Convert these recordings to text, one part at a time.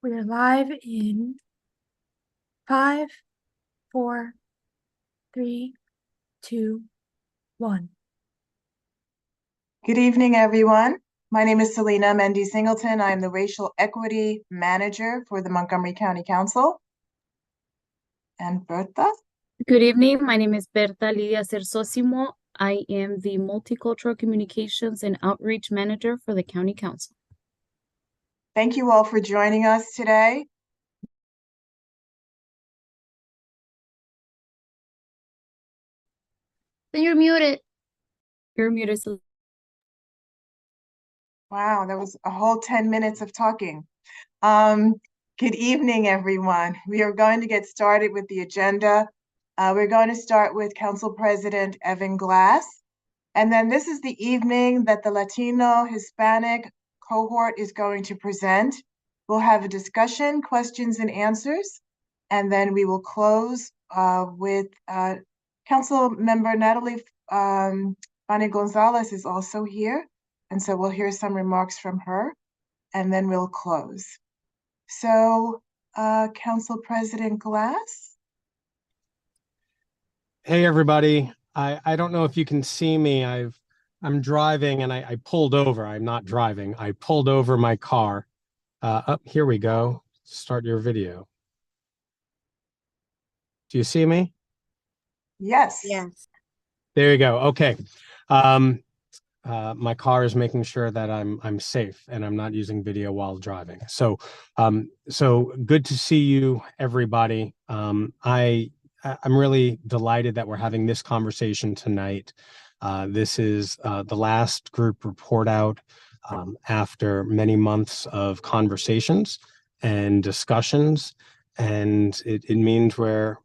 We're live in 5, 4, 3, 2, 1. Good evening, everyone. My name is Selena Mendy Singleton. I am the Racial Equity Manager for the Montgomery County Council. And Bertha? Good evening. My name is Berta Lidia Cersosimo. I am the Multicultural Communications and Outreach Manager for the County Council. Thank you all for joining us today. Then you're muted. You're muted. Wow, that was a whole 10 minutes of talking. Good evening, everyone. We are going to get started with the agenda. We're going to start with Council President Evan Glass. And then this is the evening that the Latino Hispanic cohort is going to present. We'll have a discussion, questions and answers, and then we will close with Council Member Natalie Fanny Gonzalez is also here. And so we'll hear some remarks from her, and then we'll close. So, Council President Glass. Hey, everybody. I don't know if you can see me. I'm driving and I pulled over. I'm not driving. I pulled over my car. Here we go. Start your video. Do you see me? Yes. Yes. There you go. Okay. My car is making sure that I'm safe and I'm not using video while driving. So good to see you, everybody. I'm really delighted that we're having this conversation tonight. This is the last group report out after many months of conversations and discussions, and it means we're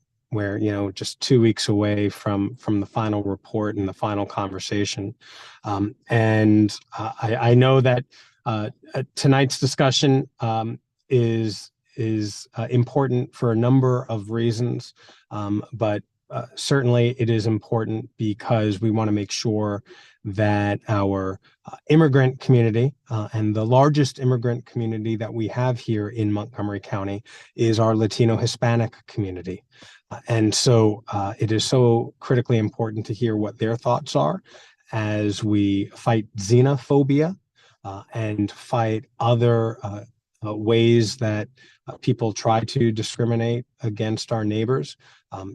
just 2 weeks away from the final report and the final conversation. I know that tonight's discussion is important for a number of reasons, but certainly it is important because we want to make sure that our immigrant community and the largest immigrant community that we have here in Montgomery County is our Latino Hispanic community. And so it is so critically important to hear what their thoughts are as we fight xenophobia and fight other ways that people try to discriminate against our neighbors.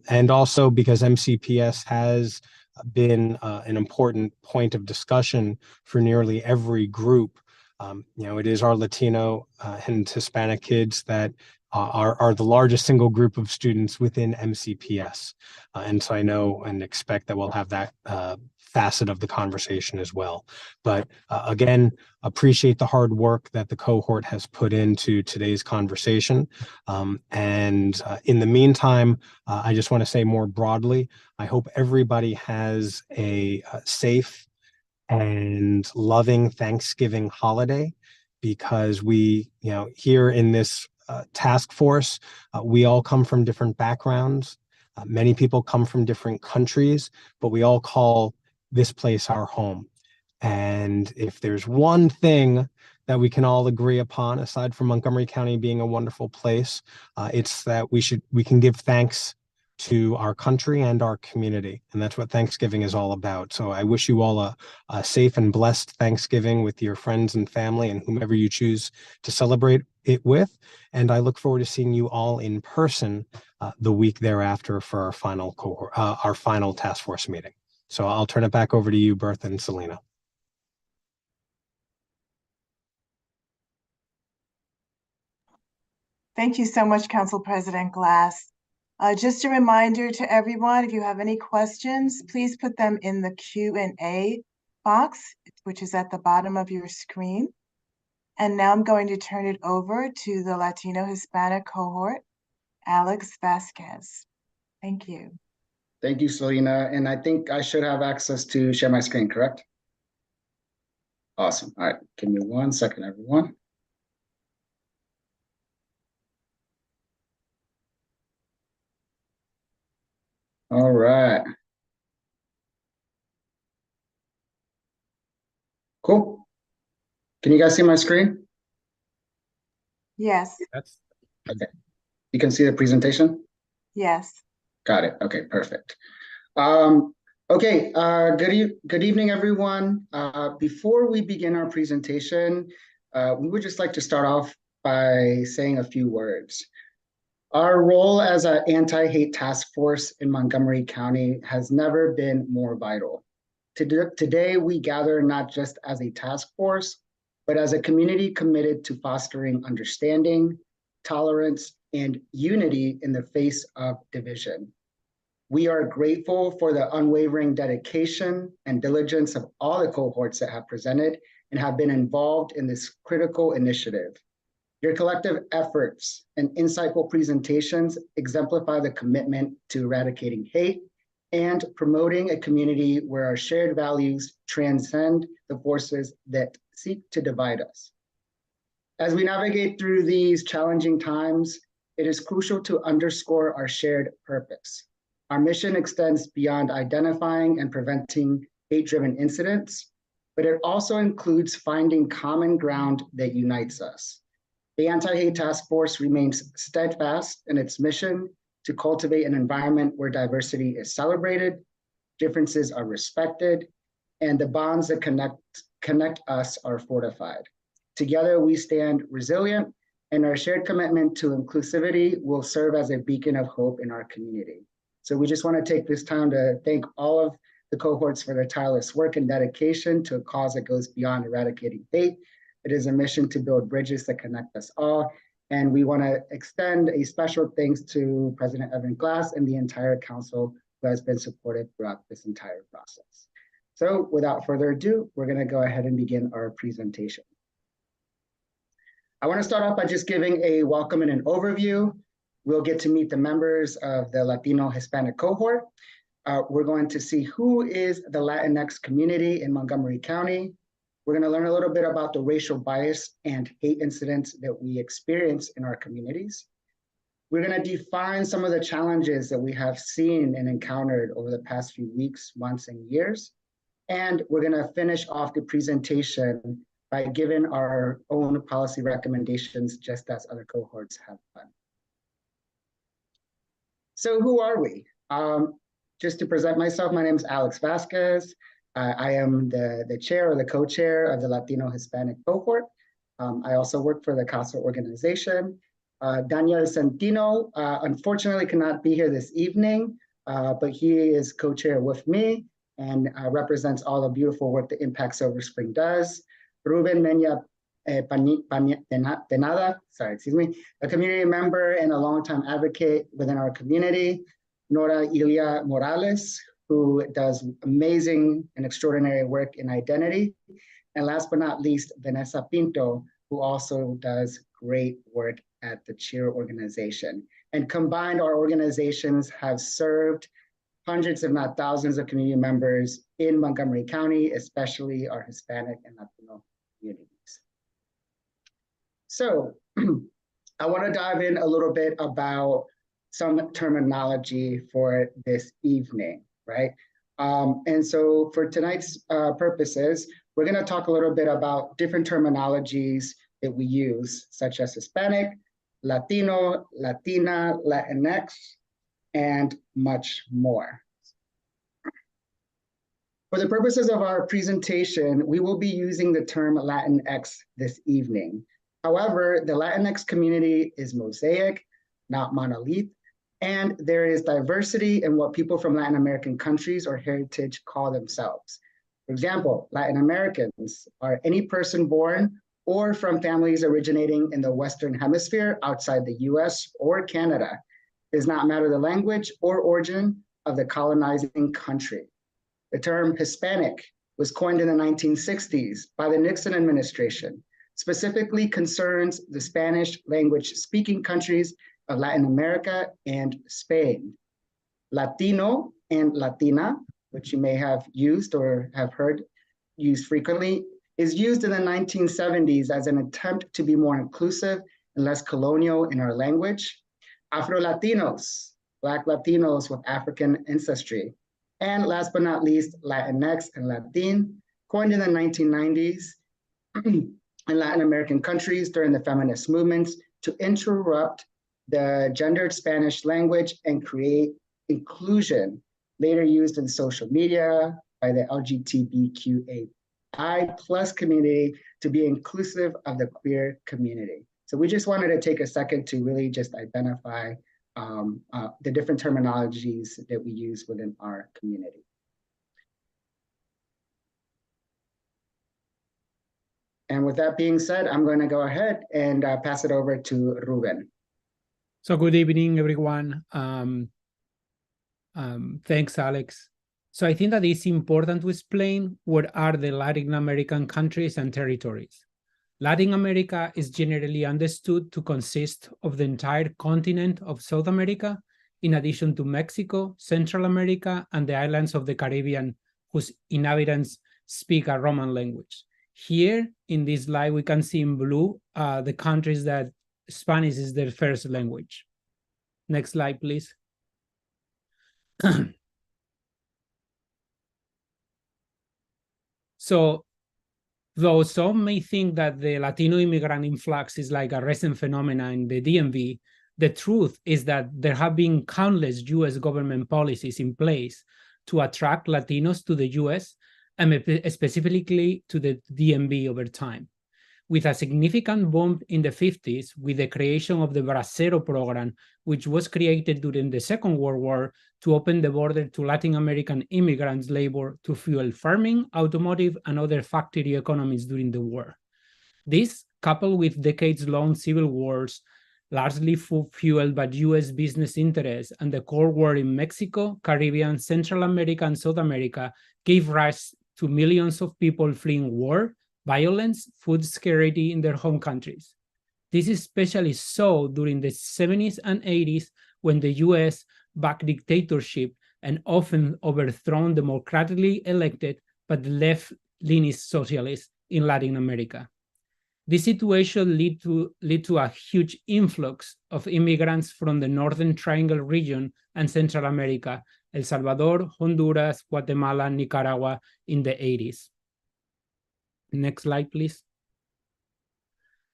And also because MCPS has been an important point of discussion for nearly every group. It is our Latino and Hispanic kids that are the largest single group of students within MCPS. And so I know and expect that we'll have that facet of the conversation as well. But again, appreciate the hard work that the cohort has put into today's conversation. And in the meantime, I just want to say more broadly, I hope everybody has a safe and loving Thanksgiving holiday, because we, here in this task force, we all come from different backgrounds. Many people come from different countries, but we all call this place our home. And if there's one thing that we can all agree upon, aside from Montgomery County being a wonderful place, it's that we can give thanks to our country and our community. And that's what Thanksgiving is all about. So I wish you all a safe and blessed Thanksgiving with your friends and family and whomever you choose to celebrate it with. And I look forward to seeing you all in person the week thereafter for our final cohort, our final task force meeting. So I'll turn it back over to you, Bertha and Selena. Thank you so much, Council President Glass. Just a reminder to everyone, if you have any questions, please put them in the Q&A box, which is at the bottom of your screen. And now I'm going to turn it over to the Latino Hispanic cohort, Alex Vasquez. Thank you. Thank you, Selena. And I think I should have access to share my screen, correct? Awesome. All right, give me 1 second, everyone. All right. Cool. Can you guys see my screen? Yes, That's You can see the presentation? yes. Got it. Okay, perfect. Okay, good evening, everyone. Before we begin our presentation, we would just like to start off by saying a few words. Our role as an anti-hate task force in Montgomery County has never been more vital. Today, we gather not just as a task force, but as a community committed to fostering understanding, tolerance, and unity in the face of division. We are grateful for the unwavering dedication and diligence of all the cohorts that have presented and have been involved in this critical initiative. Your collective efforts and insightful presentations exemplify the commitment to eradicating hate and promoting a community where our shared values transcend the forces that seek to divide us. As we navigate through these challenging times, it is crucial to underscore our shared purpose. Our mission extends beyond identifying and preventing hate-driven incidents, but it also includes finding common ground that unites us. The Anti-Hate Task Force remains steadfast in its mission to cultivate an environment where diversity is celebrated, differences are respected, and the bonds that connect us are fortified. Together, we stand resilient, and our shared commitment to inclusivity will serve as a beacon of hope in our community. So we just want to take this time to thank all of the cohorts for their tireless work and dedication to a cause that goes beyond eradicating hate. It is a mission to build bridges that connect us all. And we want to extend a special thanks to President Evan Glass and the entire council who has been supportive throughout this entire process. So without further ado, we're going to go ahead and begin our presentation. I want to start off by just giving a welcome and an overview. We'll get to meet the members of the Latino Hispanic cohort. We're going to see who is the Latinx community in Montgomery County. We're going to learn a little bit about the racial bias and hate incidents that we experience in our communities. We're going to define some of the challenges that we have seen and encountered over the past few weeks, months, and years. And we're going to finish off the presentation by giving our own policy recommendations, just as other cohorts have done. So who are we? Just to present myself, my name is Alex Vasquez. I am the chair or the co-chair of the Latino Hispanic cohort. I also work for the CASA organization. Daniel Santino, unfortunately cannot be here this evening, but he is co-chair with me and represents all the beautiful work that Impact Silver Spring does. Ruben Mena Penada, a community member and a longtime advocate within our community. Nora Ilia Morales, who does amazing and extraordinary work in identity. And last but not least, Vanessa Pinto, who also does great work at the CHEER organization. And combined, our organizations have served hundreds, if not thousands, of community members in Montgomery County, especially our Hispanic and Latino communities. So I want to dive in a little bit about some terminology for this evening, right? And so for tonight's purposes, we're going to talk a little bit about different terminologies that we use, such as Hispanic, Latino, Latina, Latinx, and much more. For the purposes of our presentation, we will be using the term Latinx this evening. However, the Latinx community is mosaic, not monolith, and there is diversity in what people from Latin American countries or heritage call themselves. For example, Latin Americans are any person born or from families originating in the Western Hemisphere outside the US or Canada. It does not matter the language or origin of the colonizing country. The term Hispanic was coined in the 1960s by the Nixon administration, specifically concerns the Spanish language speaking countries of Latin America and Spain. Latino and Latina, which you may have used or have heard used frequently, is used in the 1970s as an attempt to be more inclusive and less colonial in our language. Afro-Latinos, Black Latinos with African ancestry. And last but not least, Latinx and Latin, coined in the 1990s in Latin American countries during the feminist movements to interrupt the gendered Spanish language and create inclusion, later used in social media by the LGBTQAI plus community to be inclusive of the queer community. So we just wanted to take a second to really just identify the different terminologies that we use within our community. And with that being said, I'm going to go ahead and pass it over to Ruben. So good evening, everyone. Thanks, Alex. So I think that it's important to explain what are the Latin American countries and territories. Latin America is generally understood to consist of the entire continent of South America, in addition to Mexico, Central America, and the islands of the Caribbean, whose inhabitants speak a Roman language. Here in this slide, we can see in blue the countries that Spanish is their first language. Next slide, please. So, though some may think that the Latino immigrant influx is like a recent phenomenon in the DMV, the truth is that there have been countless US government policies in place to attract Latinos to the US and specifically to the DMV over time. With a significant bump in the 50s with the creation of the Bracero program, which was created during the Second World War to open the border to Latin American immigrants' labor to fuel farming, automotive, and other factory economies during the war. This, coupled with decades-long civil wars, largely fueled by US business interests and the Cold War in Mexico, Caribbean, Central America, and South America, gave rise to millions of people fleeing war, violence, food scarcity in their home countries. This is especially so during the 70s and 80s when the US backed dictatorship and often overthrown democratically elected but left-leaning socialists in Latin America. This situation led to a huge influx of immigrants from the Northern Triangle region and Central America, El Salvador, Honduras, Guatemala, Nicaragua in the 80s. Next slide, please.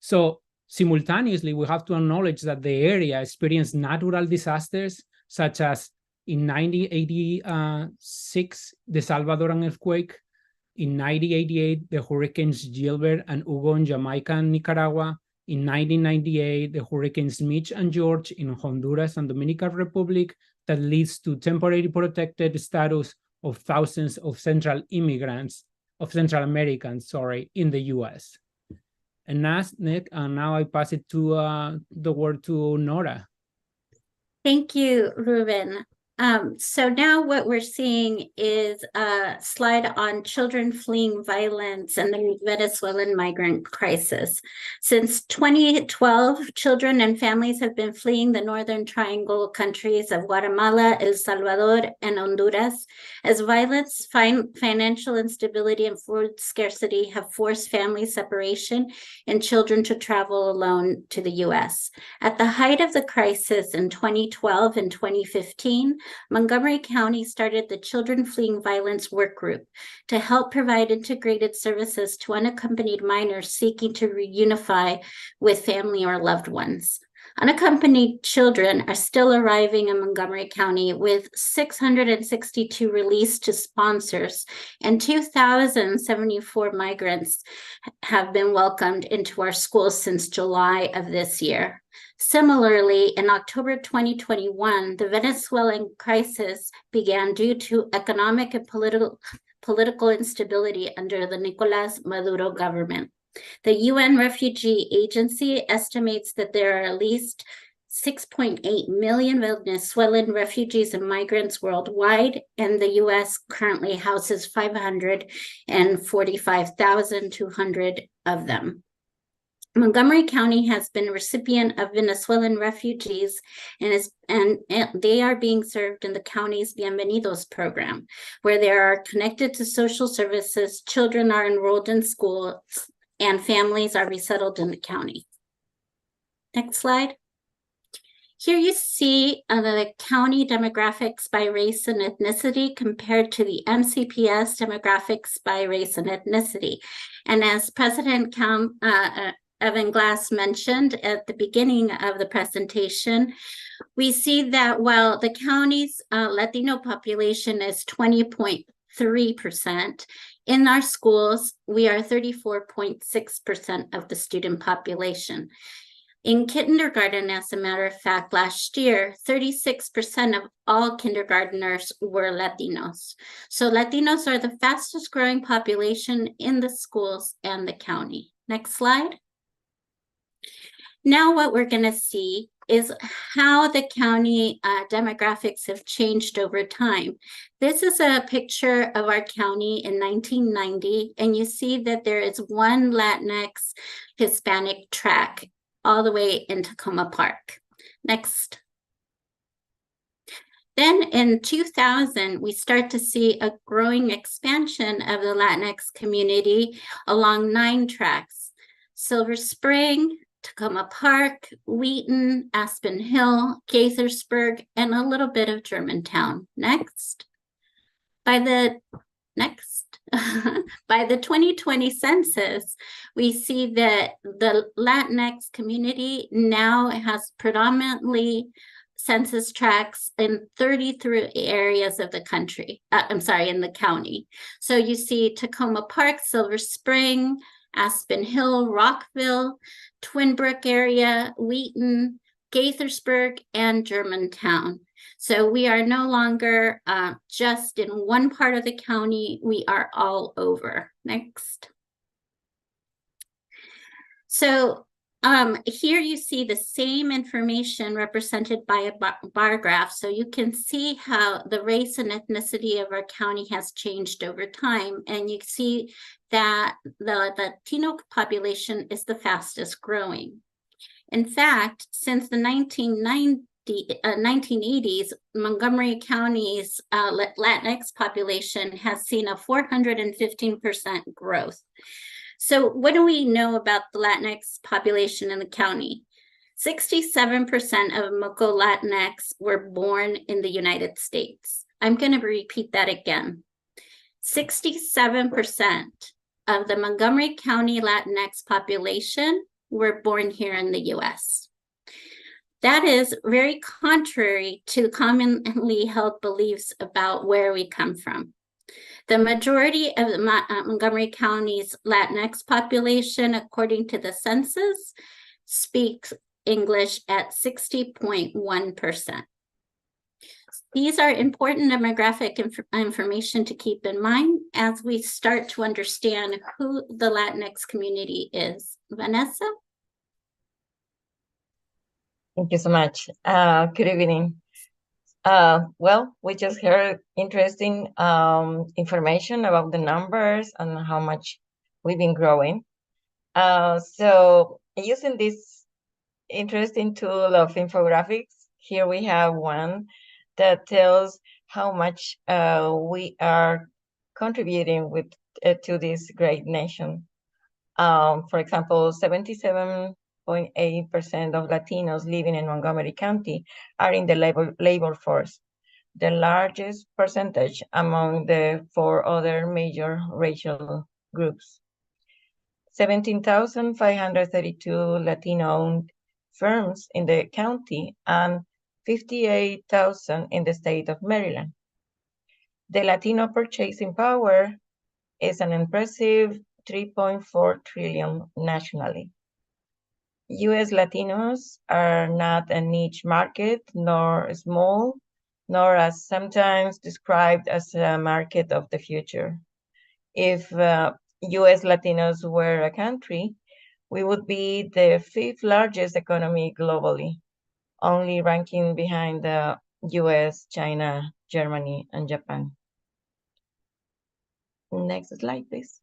So simultaneously, we have to acknowledge that the area experienced natural disasters, such as in 1986, the Salvadoran earthquake, in 1988, the Hurricanes Gilbert and Hugo in Jamaica and Nicaragua, in 1998, the Hurricanes Mitch and George in Honduras and Dominican Republic, that leads to temporary protected status of thousands of Central Americans, in the US. And now I pass it to the word to Nora. Thank you, Ruben. So now what we're seeing is a slide on children fleeing violence and the Venezuelan migrant crisis. Since 2012, children and families have been fleeing the Northern Triangle countries of Guatemala, El Salvador, and Honduras, as violence, financial instability, and food scarcity have forced family separation and children to travel alone to the US. At the height of the crisis in 2012 and 2015, Montgomery County started the Children Fleeing Violence Work Group to help provide integrated services to unaccompanied minors seeking to reunify with family or loved ones. Unaccompanied children are still arriving in Montgomery County, with 662 released to sponsors, and 2,074 migrants have been welcomed into our schools since July of this year. Similarly, in October 2021, the Venezuelan crisis began due to economic and political instability under the Nicolás Maduro government. The UN Refugee Agency estimates that there are at least 6.8 million Venezuelan refugees and migrants worldwide, and the US currently houses 545,200 of them. Montgomery County has been a recipient of Venezuelan refugees and they are being served in the county's Bienvenidos program, where they are connected to social services, children are enrolled in schools, and families are resettled in the county. Next slide. Here you see the county demographics by race and ethnicity compared to the MCPS demographics by race and ethnicity. And as President Evan Glass mentioned at the beginning of the presentation, we see that while the county's Latino population is 20.3%, in our schools, we are 34.6% of the student population. In kindergarten, as a matter of fact, last year, 36% of all kindergartners were Latinos. So Latinos are the fastest growing population in the schools and the county. Next slide. Now what we're going to see is how the county demographics have changed over time. This is a picture of our county in 1990, and you see that there is one Latinx Hispanic tract all the way in Tacoma Park. Next. Then in 2000, we start to see a growing expansion of the Latinx community along 9 tracks: Silver Spring, Tacoma Park, Wheaton, Aspen Hill, Gaithersburg, and a little bit of Germantown. Next. By the 2020 census, we see that the Latinx community now has predominantly census tracts in 33 areas of the country. In the county. So you see Tacoma Park, Silver Spring, Aspen Hill, Rockville, Twin Brook area, Wheaton, Gaithersburg, and Germantown. So we are no longer just in one part of the county, we are all over. Next. So here you see the same information represented by a bar graph. So you can see how the race and ethnicity of our county has changed over time. And you see that the Latino population is the fastest growing. In fact, since the 1980s, Montgomery County's Latinx population has seen a 415% growth. So what do we know about the Latinx population in the county? 67% of Moco Latinx were born in the United States. I'm going to repeat that again. 67% of the Montgomery County Latinx population were born here in the US. That is very contrary to commonly held beliefs about where we come from. The majority of the Montgomery County's Latinx population, according to the census, speaks English at 60.1%. These are important demographic information to keep in mind as we start to understand who the Latinx community is. Vanessa? Thank you so much. Good evening. Well, we just heard interesting information about the numbers and how much we've been growing. So using this interesting tool of infographics, here we have one that tells how much we are contributing to this great nation. For example, 77.8% of Latinos living in Montgomery County are in the labor force, the largest percentage among the 4 other major racial groups. 17,532 Latino-owned firms in the county and 58,000 in the state of Maryland. The Latino purchasing power is an impressive 3.4 trillion nationally. U.S. Latinos are not a niche market, nor small, nor as sometimes described as a market of the future. If U.S. Latinos were a country, we would be the 5th largest economy globally, only ranking behind the U.S., China, Germany, and Japan. Next slide, please.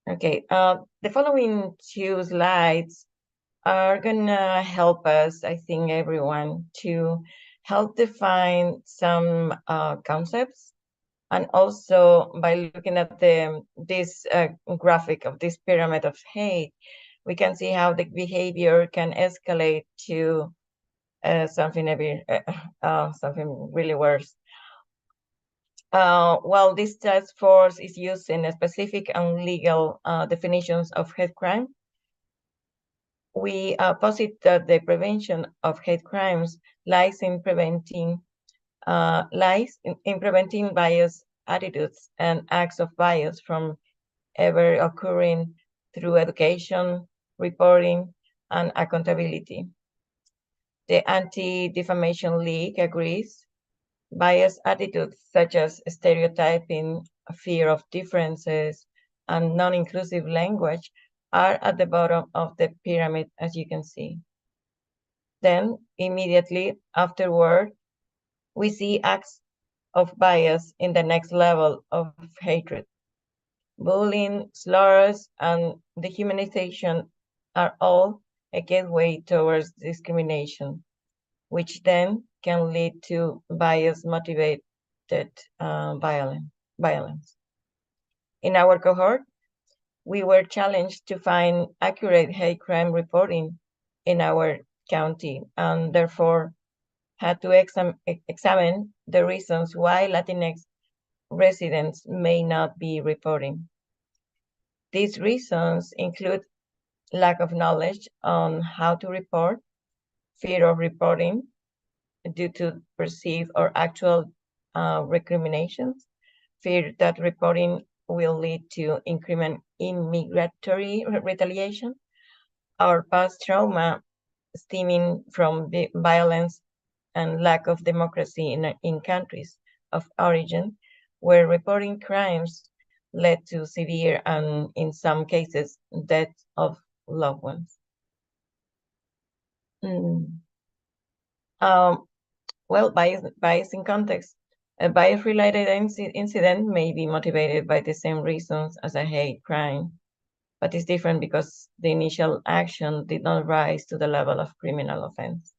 Okay, the following 2 slides are gonna help us, I think, everyone, to help define some concepts. And also by looking at this graphic of this pyramid of hate, we can see how the behavior can escalate to something really worse. While this task force is using specific and legal definitions of hate crime, we posit that the prevention of hate crimes lies in preventing bias attitudes and acts of bias from ever occurring through education, reporting, and accountability. The Anti-Defamation League agrees bias attitudes such as stereotyping, fear of differences, and non-inclusive language are at the bottom of the pyramid, as you can see. Then, immediately afterward, we see acts of bias in the next level of hatred. Bullying, slurs, and dehumanization are all a gateway towards discrimination, which then can lead to bias-motivated violence. In our cohort, we were challenged to find accurate hate crime reporting in our county, and therefore had to examine the reasons why Latinx residents may not be reporting. These reasons include lack of knowledge on how to report, fear of reporting due to perceived or actual recriminations, fear that reporting will lead to increment in migratory retaliation, or past trauma stemming from violence and lack of democracy in countries of origin, where reporting crimes led to severe and, in some cases, death of loved ones. Well, bias in context. A bias-related incident may be motivated by the same reasons as a hate crime, but is different because the initial action did not rise to the level of criminal offense.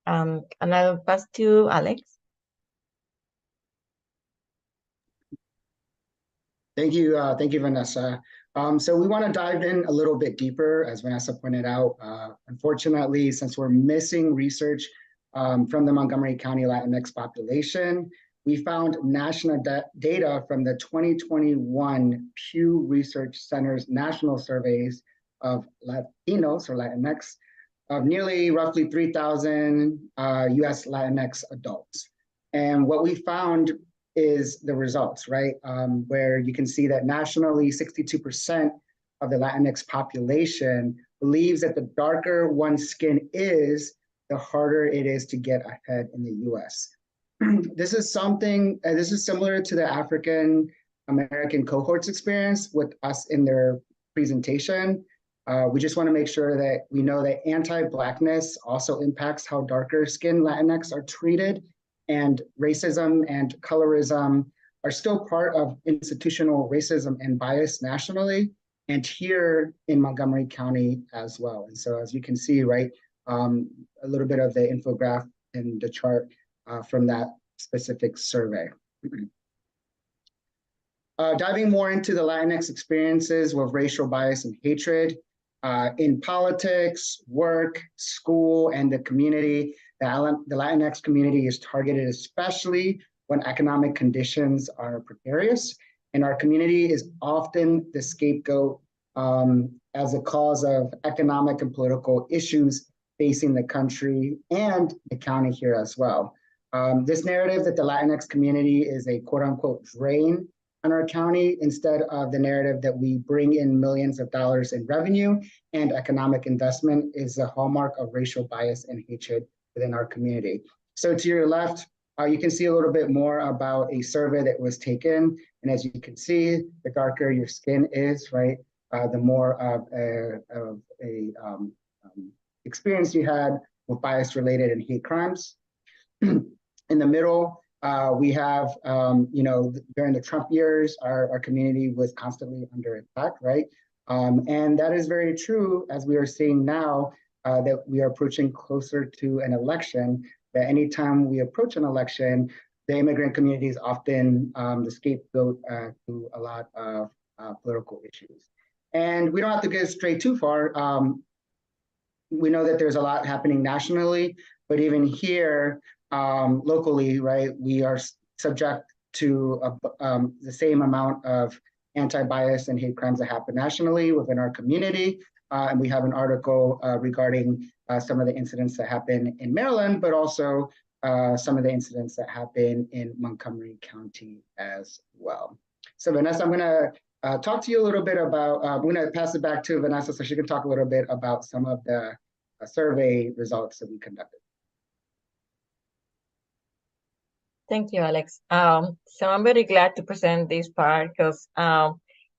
And I'll pass to Alex. Thank you, Vanessa. So we want to dive in a little bit deeper, as Vanessa pointed out. Unfortunately, since we're missing research from the Montgomery County Latinx population, we found national data from the 2021 Pew Research Center's national surveys of Latinos or Latinx of nearly roughly 3,000 US Latinx adults. And what we found is the results, right? Where you can see that nationally, 62% of the Latinx population believes that the darker one's skin is, the harder it is to get ahead in the US. This is similar to the African American cohort's experience with us in their presentation. We just want to make sure that we know that anti-Blackness also impacts how darker skinned Latinx are treated, and racism and colorism are still part of institutional racism and bias nationally, and here in Montgomery County as well. And so as you can see, right, a little bit of the infographic and the chart from that specific survey. Diving more into the Latinx experiences with racial bias and hatred in politics, work, school, and the community, the Latinx community is targeted especially when economic conditions are precarious, and our community is often the scapegoat as a cause of economic and political issues facing the country and the county here as well. This narrative that the Latinx community is a quote unquote drain on our county instead of the narrative that we bring in millions of dollars in revenue and economic investment is a hallmark of racial bias and hatred within our community. So to your left, you can see a little bit more about a survey that was taken. And as you can see, the darker your skin is, right, the more of a experience you had with bias-related and hate crimes. In the middle, we have, during the Trump years, our community was constantly under attack, right? And that is very true, as we are seeing now, that we are approaching closer to an election, that anytime we approach an election, the immigrant community is often the scapegoat to a lot of political issues. And we don't have to get straight too far. We know that there's a lot happening nationally, but even here, locally, right, we are subject to the same amount of anti-bias and hate crimes that happen nationally within our community. And we have an article regarding some of the incidents that happen in Maryland, but also some of the incidents that happen in Montgomery County as well. So Vanessa, I'm gonna talk to you a little bit about, I'm gonna pass it back to Vanessa so she can talk a little bit about some of the survey results that we conducted. Thank you, Alex. So I'm very glad to present this part because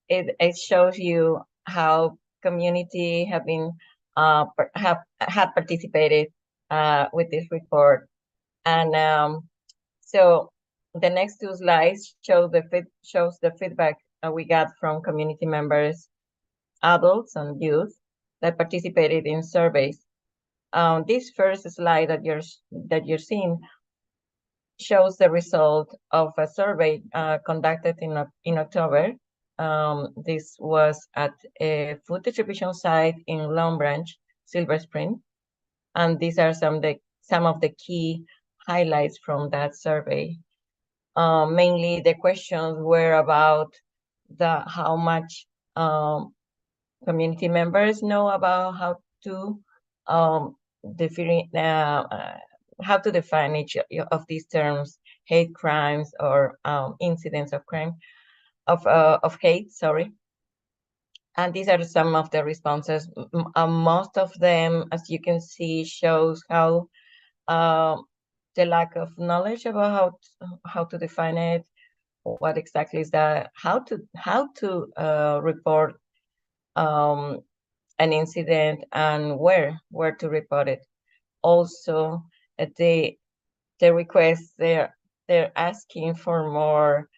it shows you how community have been have participated with this report, and so the next two slides shows the feedback we got from community members, adults and youth that participated in surveys. This first slide that you're seeing shows the result of a survey conducted in October. This was at a food distribution site in Long Branch, Silver Spring, and these are some of the key highlights from that survey. Mainly, the questions were about how much community members know about how to define each of these terms, hate crimes or incidents of crime, of hate, sorry. And these are some of the responses. Most of them, as you can see, shows how the lack of knowledge about how to define it, what exactly is that, how to report an incident, and where to report it. Also, the requests, they're asking for more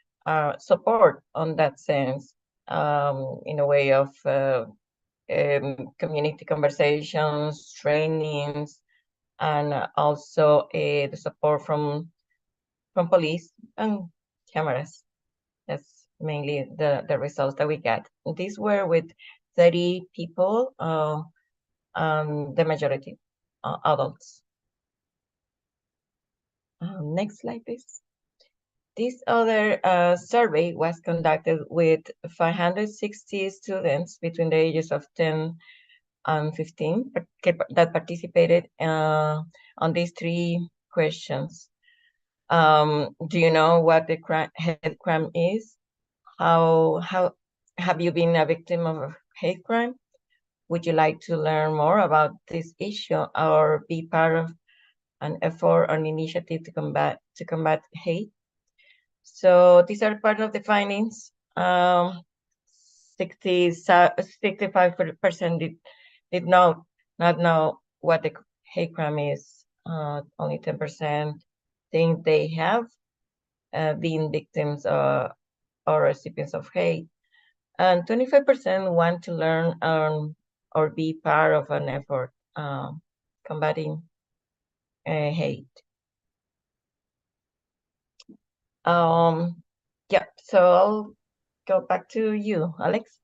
support on that sense, in a way of community conversations, trainings, and also the support from police and cameras. That's mainly the results that we got. These were with 30 people, the majority adults. Next slide, please. This other survey was conducted with 560 students between the ages of 10 and 15 that participated on these three questions. Do you know what the hate crime is? How have you been a victim of a hate crime? Would you like to learn more about this issue or be part of an effort or an initiative to combat hate? So these are part of the findings. 65% did not know what the hate crime is. Only 10% think they have been victims or recipients of hate, and 25% want to learn or be part of an effort combating hate. Yeah, so I'll go back to you, Alex.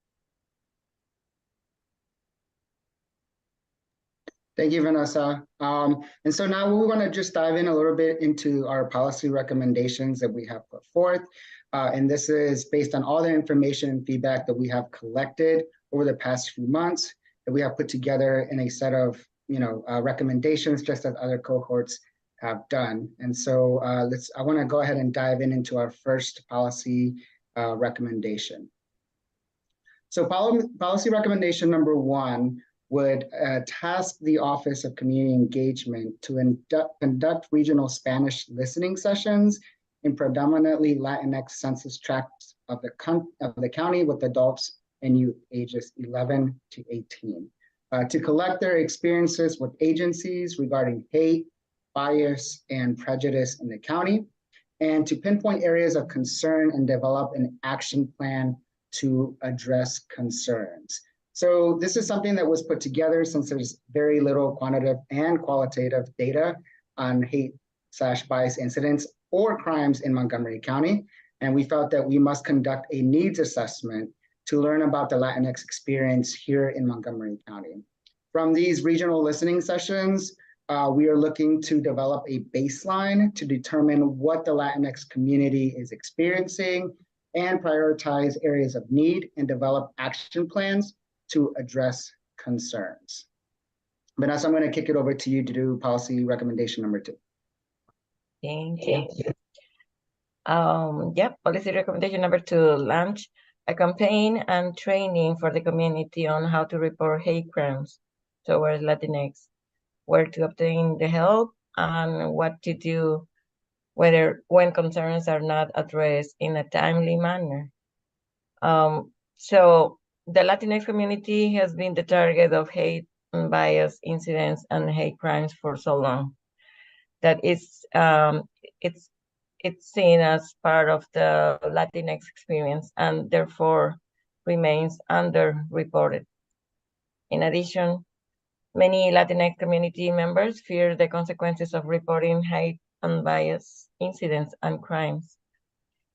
Thank you, Vanessa. And so now we're going to just dive in a little bit into our policy recommendations that we have put forth. And this is based on all the information and feedback that we have collected over the past few months, that we have put together in a set of recommendations, just as other cohorts have done. And so I want to go ahead and dive into our first policy recommendation. So policy recommendation number 1 would task the Office of Community Engagement to conduct regional Spanish listening sessions in predominantly Latinx census tracts of the county with adults and youth ages 11 to 18, to collect their experiences with agencies regarding hate, bias, and prejudice in the county, and to pinpoint areas of concern and develop an action plan to address concerns. So this is something that was put together since there's very little quantitative and qualitative data on hate/bias incidents or crimes in Montgomery County. And we felt that we must conduct a needs assessment to learn about the Latinx experience here in Montgomery County. From these regional listening sessions, we are looking to develop a baseline to determine what the Latinx community is experiencing and prioritize areas of need and develop action plans to address concerns. Vanessa, I'm going to kick it over to you to do policy recommendation number 2. Thank you. Policy recommendation number 2, launch a campaign and training for the community on how to report hate crimes towards Latinx, where to obtain the help, and what to do when concerns are not addressed in a timely manner. So the Latinx community has been the target of hate and bias incidents and hate crimes for so long that it's seen as part of the Latinx experience and therefore remains underreported. In addition, many Latinx community members fear the consequences of reporting hate and bias incidents and crimes.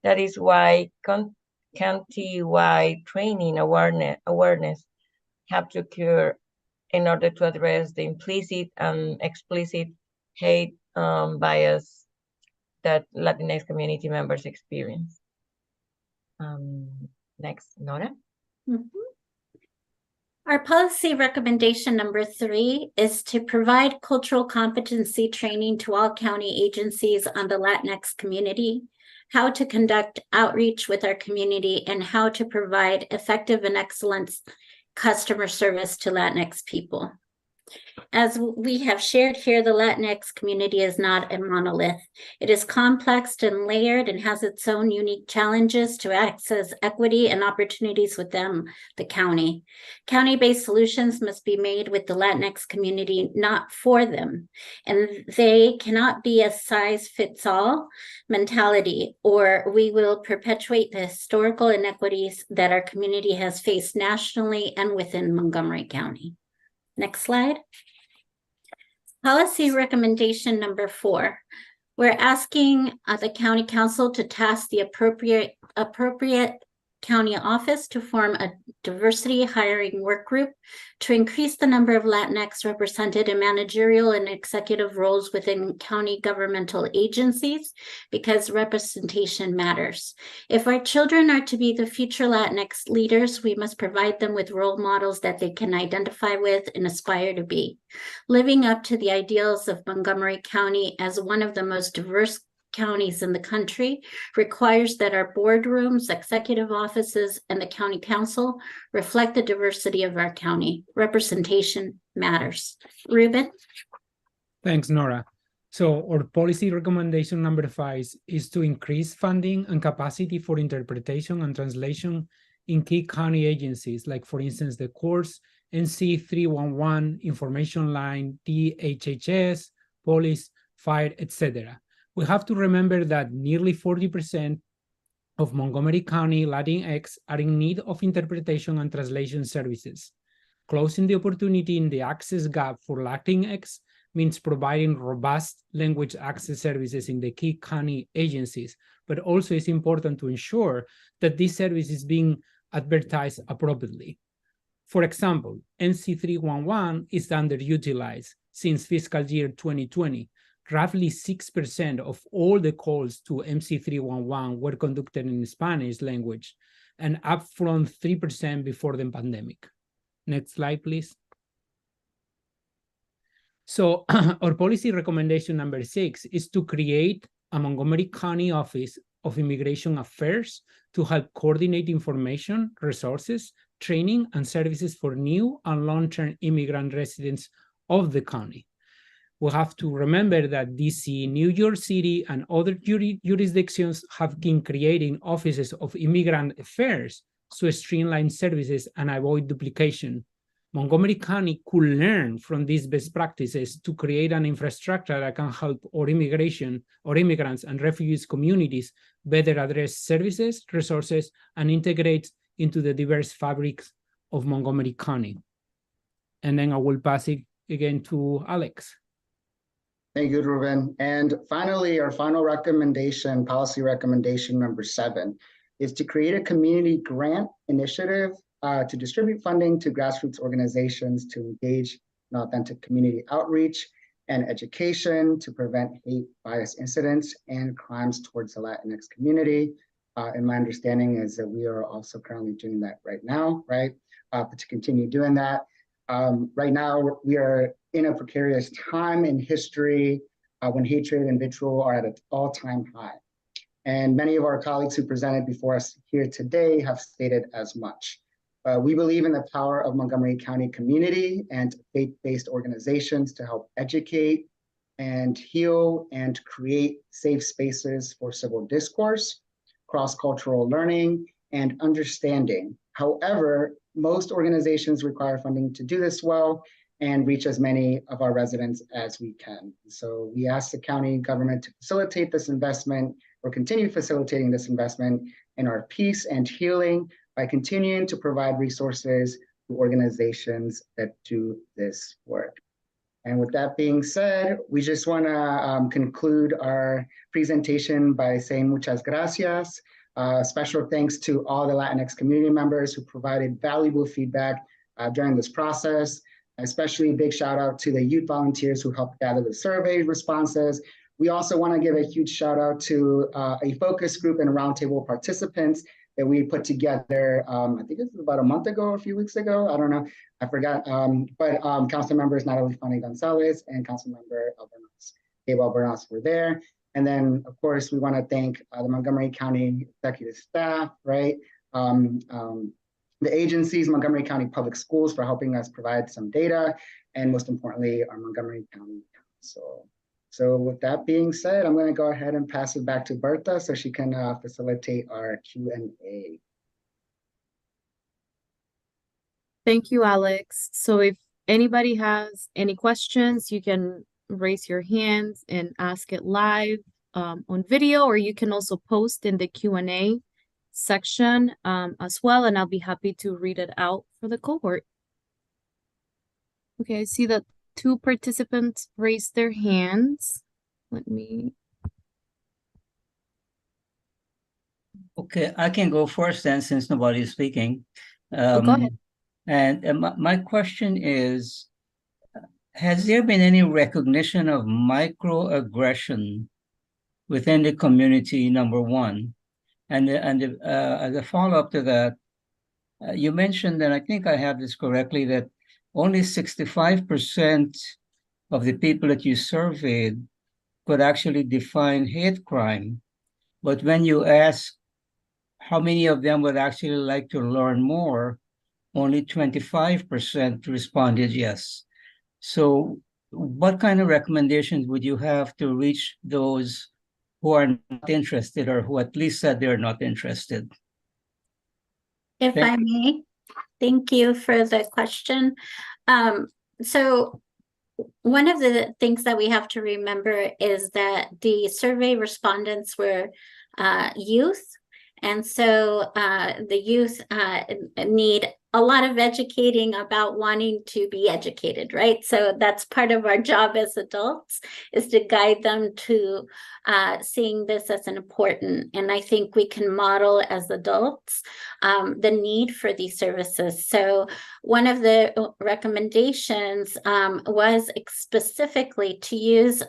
That is why county-wide training awareness have to occur in order to address the implicit and explicit hate bias that Latinx community members experience. Next, Nora. Our policy recommendation number 3 is to provide cultural competency training to all county agencies on the Latinx community, how to conduct outreach with our community, and how to provide effective and excellent customer service to Latinx people. As we have shared here, the Latinx community is not a monolith. It is complex and layered and has its own unique challenges to access equity and opportunities within the county. County-based solutions must be made with the Latinx community, not for them. And they cannot be a size-fits-all mentality, or we will perpetuate the historical inequities that our community has faced nationally and within Montgomery County. Next slide. Policy recommendation number 4. We're asking the county council to task the appropriate county office to form a diversity hiring work group to increase the number of Latinx represented in managerial and executive roles within county governmental agencies, because representation matters. If our children are to be the future Latinx leaders, we must provide them with role models that they can identify with and aspire to be. Living up to the ideals of Montgomery County as one of the most diverse counties in the country requires that our boardrooms, executive offices, and the county council reflect the diversity of our county. Representation matters. Ruben? Thanks, Nora. So our policy recommendation number 5 is to increase funding and capacity for interpretation and translation in key county agencies, like, for instance, the courts, NC 311, information line, DHHS, police, fire, etc. We have to remember that nearly 40% of Montgomery County Latinx are in need of interpretation and translation services. Closing the opportunity in the access gap for Latinx means providing robust language access services in the key county agencies, but also it's important to ensure that this service is being advertised appropriately. For example, NC 311 is underutilized since fiscal year 2020. Roughly 6% of all the calls to MC 311 were conducted in Spanish language, and up from 3% before the pandemic. Next slide, please. So our policy recommendation number 6 is to create a Montgomery County Office of Immigration Affairs to help coordinate information, resources, training, and services for new and long-term immigrant residents of the county. We have to remember that DC, New York City, and other jurisdictions have been creating offices of immigrant affairs to streamline services and avoid duplication. Montgomery County could learn from these best practices to create an infrastructure that can help our immigrants and refugees communities better address services, resources, and integrate into the diverse fabrics of Montgomery County. And then I will pass it again to Alex. Thank you, Ruben. And finally, our final recommendation, policy recommendation number 7, is to create a community grant initiative to distribute funding to grassroots organizations to engage in authentic community outreach and education to prevent hate, bias incidents, and crimes towards the Latinx community. And my understanding is that we are also currently doing that right now, right? But to continue doing that, right now we are in a precarious time in history when hatred and vitriol are at an all-time high. And many of our colleagues who presented before us here today have stated as much. We believe in the power of Montgomery County community and faith-based organizations to help educate and heal and create safe spaces for civil discourse, cross-cultural learning, and understanding. However, most organizations require funding to do this well and reach as many of our residents as we can. So we ask the county government to facilitate this investment or continue facilitating this investment in our peace and healing by continuing to provide resources to organizations that do this work. And with that being said, we just want to conclude our presentation by saying muchas gracias. Special thanks to all the Latinx community members who provided valuable feedback during this process. Especially big shout out to the youth volunteers who helped gather the survey responses. We also want to give a huge shout out to a focus group and roundtable participants that we put together, I think it's about a month ago, or a few weeks ago, I don't know, I forgot. But council members Natalie Fanny Gonzalez and council member Abel Bernas were there. And then of course, we want to thank the Montgomery County executive staff, right? The agencies, Montgomery County Public Schools for helping us provide some data, and most importantly, our Montgomery County Council. So with that being said, I'm going to go ahead and pass it back to Bertha so she can facilitate our Q&A. Thank you, Alex. So if anybody has any questions, you can raise your hands and ask it live on video, or you can also post in the Q&A section as well, and I'll be happy to read it out for the cohort. Okay, I see that 2 participants raised their hands. Let me... Okay, I can go first then, since nobody is speaking. go ahead. And my question is, has there been any recognition of microaggression within the community, number one? And as a follow-up to that, you mentioned, and I think I have this correctly, that only 65% of the people that you surveyed could actually define hate crime. But when you ask how many of them would actually like to learn more, only 25% responded yes. So what kind of recommendations would you have to reach those who are not interested, or who at least said they're not interested? If I may, thank you for the question. So one of the things that we have to remember is that the survey respondents were youth. And so the youth need a lot of educating about wanting to be educated, right? So that's part of our job as adults, is to guide them to seeing this as an important, and I think we can model as adults the need for these services. So one of the recommendations was specifically to use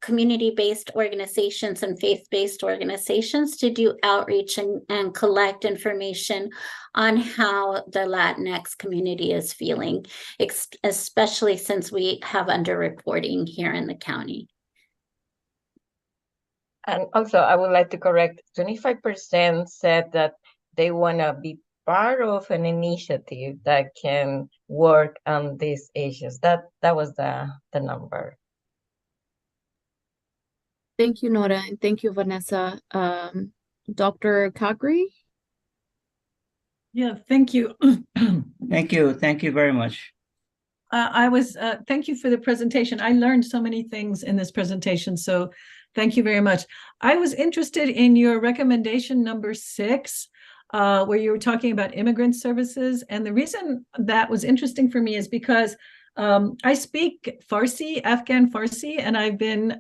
community-based organizations and faith-based organizations to do outreach and collect information on how the Latinx community is feeling, especially since we have underreporting here in the county. And also, I would like to correct, 25% said that they want to be part of an initiative that can work on these issues. That was the number. Thank you, Nora, and thank you, Vanessa. Dr. Kagri? Yeah, thank you. Thank you. Thank you very much. Thank you for the presentation. I learned so many things in this presentation, so thank you very much. I was interested in your recommendation number 6, where you were talking about immigrant services. And the reason that was interesting for me is because I speak Farsi, Afghan Farsi, and I've been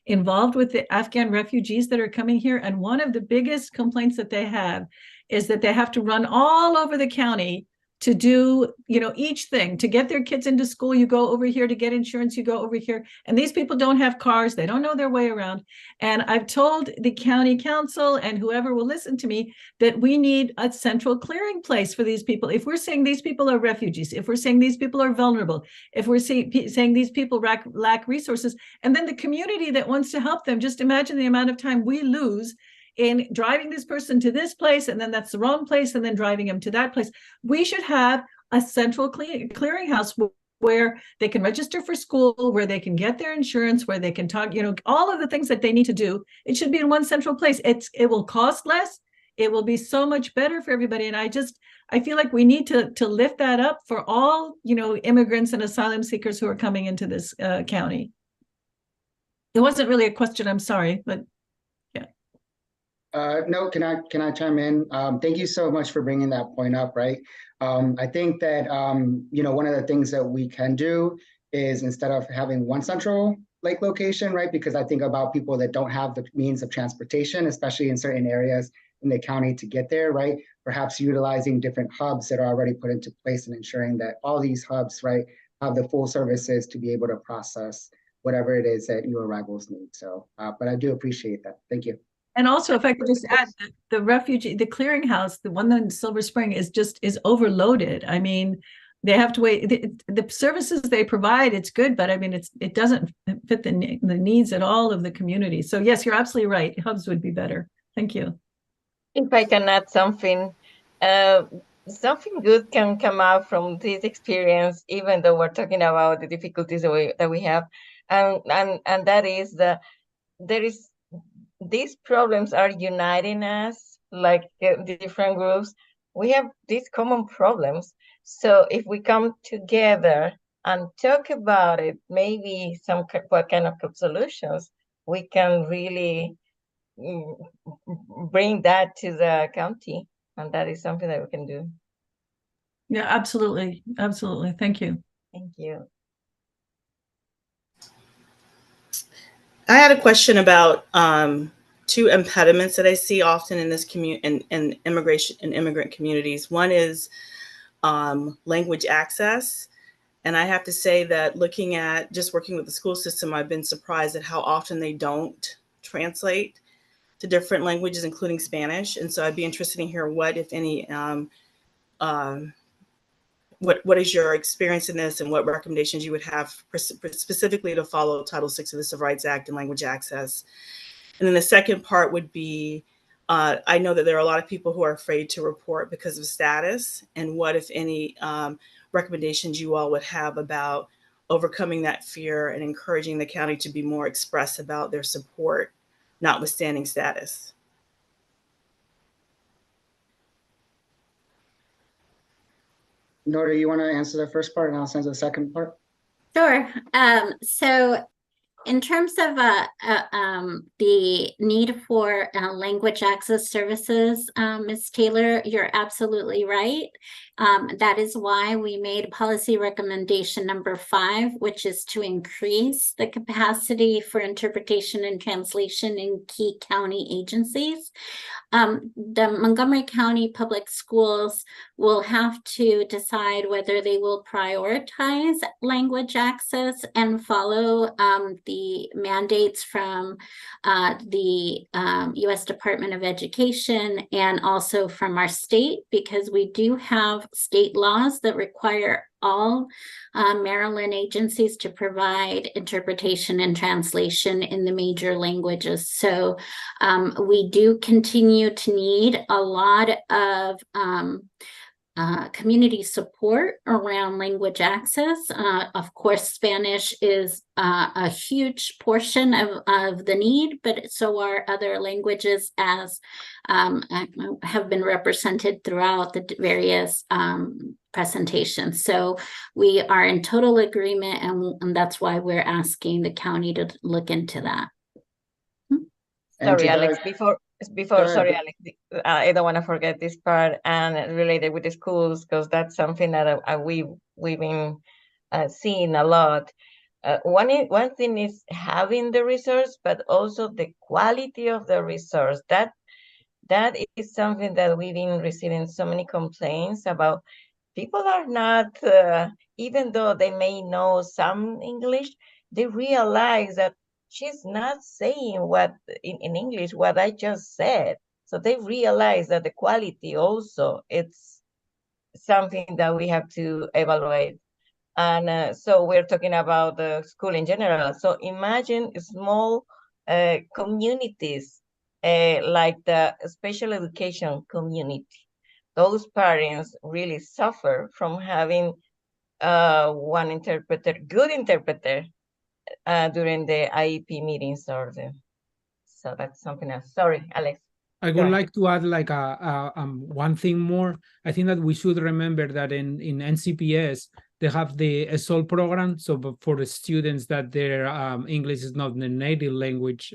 involved with the Afghan refugees that are coming here. And one of the biggest complaints that they have is that they have to run all over the county to do, each thing. To get their kids into school, you go over here. To get insurance, you go over here. And these people don't have cars. They don't know their way around. And I've told the county council and whoever will listen to me that we need a central clearing place for these people. If we're saying these people are refugees, if we're saying these people are vulnerable, if we're saying these people lack resources, and then the community that wants to help them, just imagine the amount of time we lose in driving this person to this place, and then that's the wrong place, and then driving them to that place. We should have a central clearinghouse where they can register for school, where they can get their insurance, where they can talk, all of the things that they need to do. It should be in one central place. It will cost less. It will be so much better for everybody. And I feel like we need to lift that up for all, immigrants and asylum seekers who are coming into this county. It wasn't really a question, I'm sorry, but no, can I chime in? Thank you so much for bringing that point up, right? I think that, one of the things that we can do is, instead of having one central location, right? Because I think about people that don't have the means of transportation, especially in certain areas in the county to get there, right? Perhaps utilizing different hubs that are already put into place and ensuring that all these hubs, right, have the full services to be able to process whatever it is that new arrivals need. So, but I do appreciate that. Thank you. And also, if I could just add, the clearinghouse, the one in Silver Spring is overloaded. I mean, they have to wait. The services they provide, it's good, but I mean, it doesn't fit the needs at all of the community. So yes, you're absolutely right. Hubs would be better. Thank you. If I can add something, something good can come out from this experience, even though we're talking about the difficulties that we have, and that is these problems are uniting us, like the different groups. We have these common problems. So if we come together and talk about it, maybe what kind of solutions we can really bring that to the county. And that is something that we can do. Yeah, absolutely. Absolutely. Thank you. Thank you. I had a question about two impediments that I see often in this community, in immigrant communities. One is language access. And I have to say that looking at just working with the school system, I've been surprised at how often they don't translate to different languages, including Spanish. And so I'd be interested in hearing what, if any, what is your experience in this, and what recommendations you would have specifically to follow Title VI of the Civil Rights Act and language access. And then the second part would be, I know that there are a lot of people who are afraid to report because of status, and what, if any, recommendations you all would have about overcoming that fear and encouraging the county to be more express about their support, notwithstanding status. Nora, you want to answer the first part and I'll answer the second part? Sure. So in terms of the need for language access services, Ms. Taylor, you're absolutely right. That is why we made policy recommendation number 5, which is to increase the capacity for interpretation and translation in key county agencies. The Montgomery County Public Schools will have to decide whether they will prioritize language access and follow the mandates from the U.S. Department of Education and also from our state, because we do have state laws that require all Maryland agencies to provide interpretation and translation in the major languages. So we do continue to need a lot of community support around language access. Of course, Spanish is a huge portion of the need, but so are other languages, as have been represented throughout the various presentations. So we are in total agreement, and that's why we're asking the county to look into that. Sorry, Alex, sorry, Alex, I don't want to forget this part and related with the schools, because that's something that we've been seeing a lot. One thing is having the resource, but also the quality of the resource. That is something that we've been receiving so many complaints about. people are not, even though they may know some English, they realize that she's not saying what in English what I just said. So they realize that the quality also, it's something that we have to evaluate. And so we're talking about the school in general. So imagine small communities like the special education community. Those parents really suffer from having one interpreter, good interpreter, during the IEP meetings or the. So that's something else. Sorry, Alex. I Go would ahead. like to add like one thing more. I think that we should remember that in NCPS, they have the ESOL program. So for the students that their English is not their native language.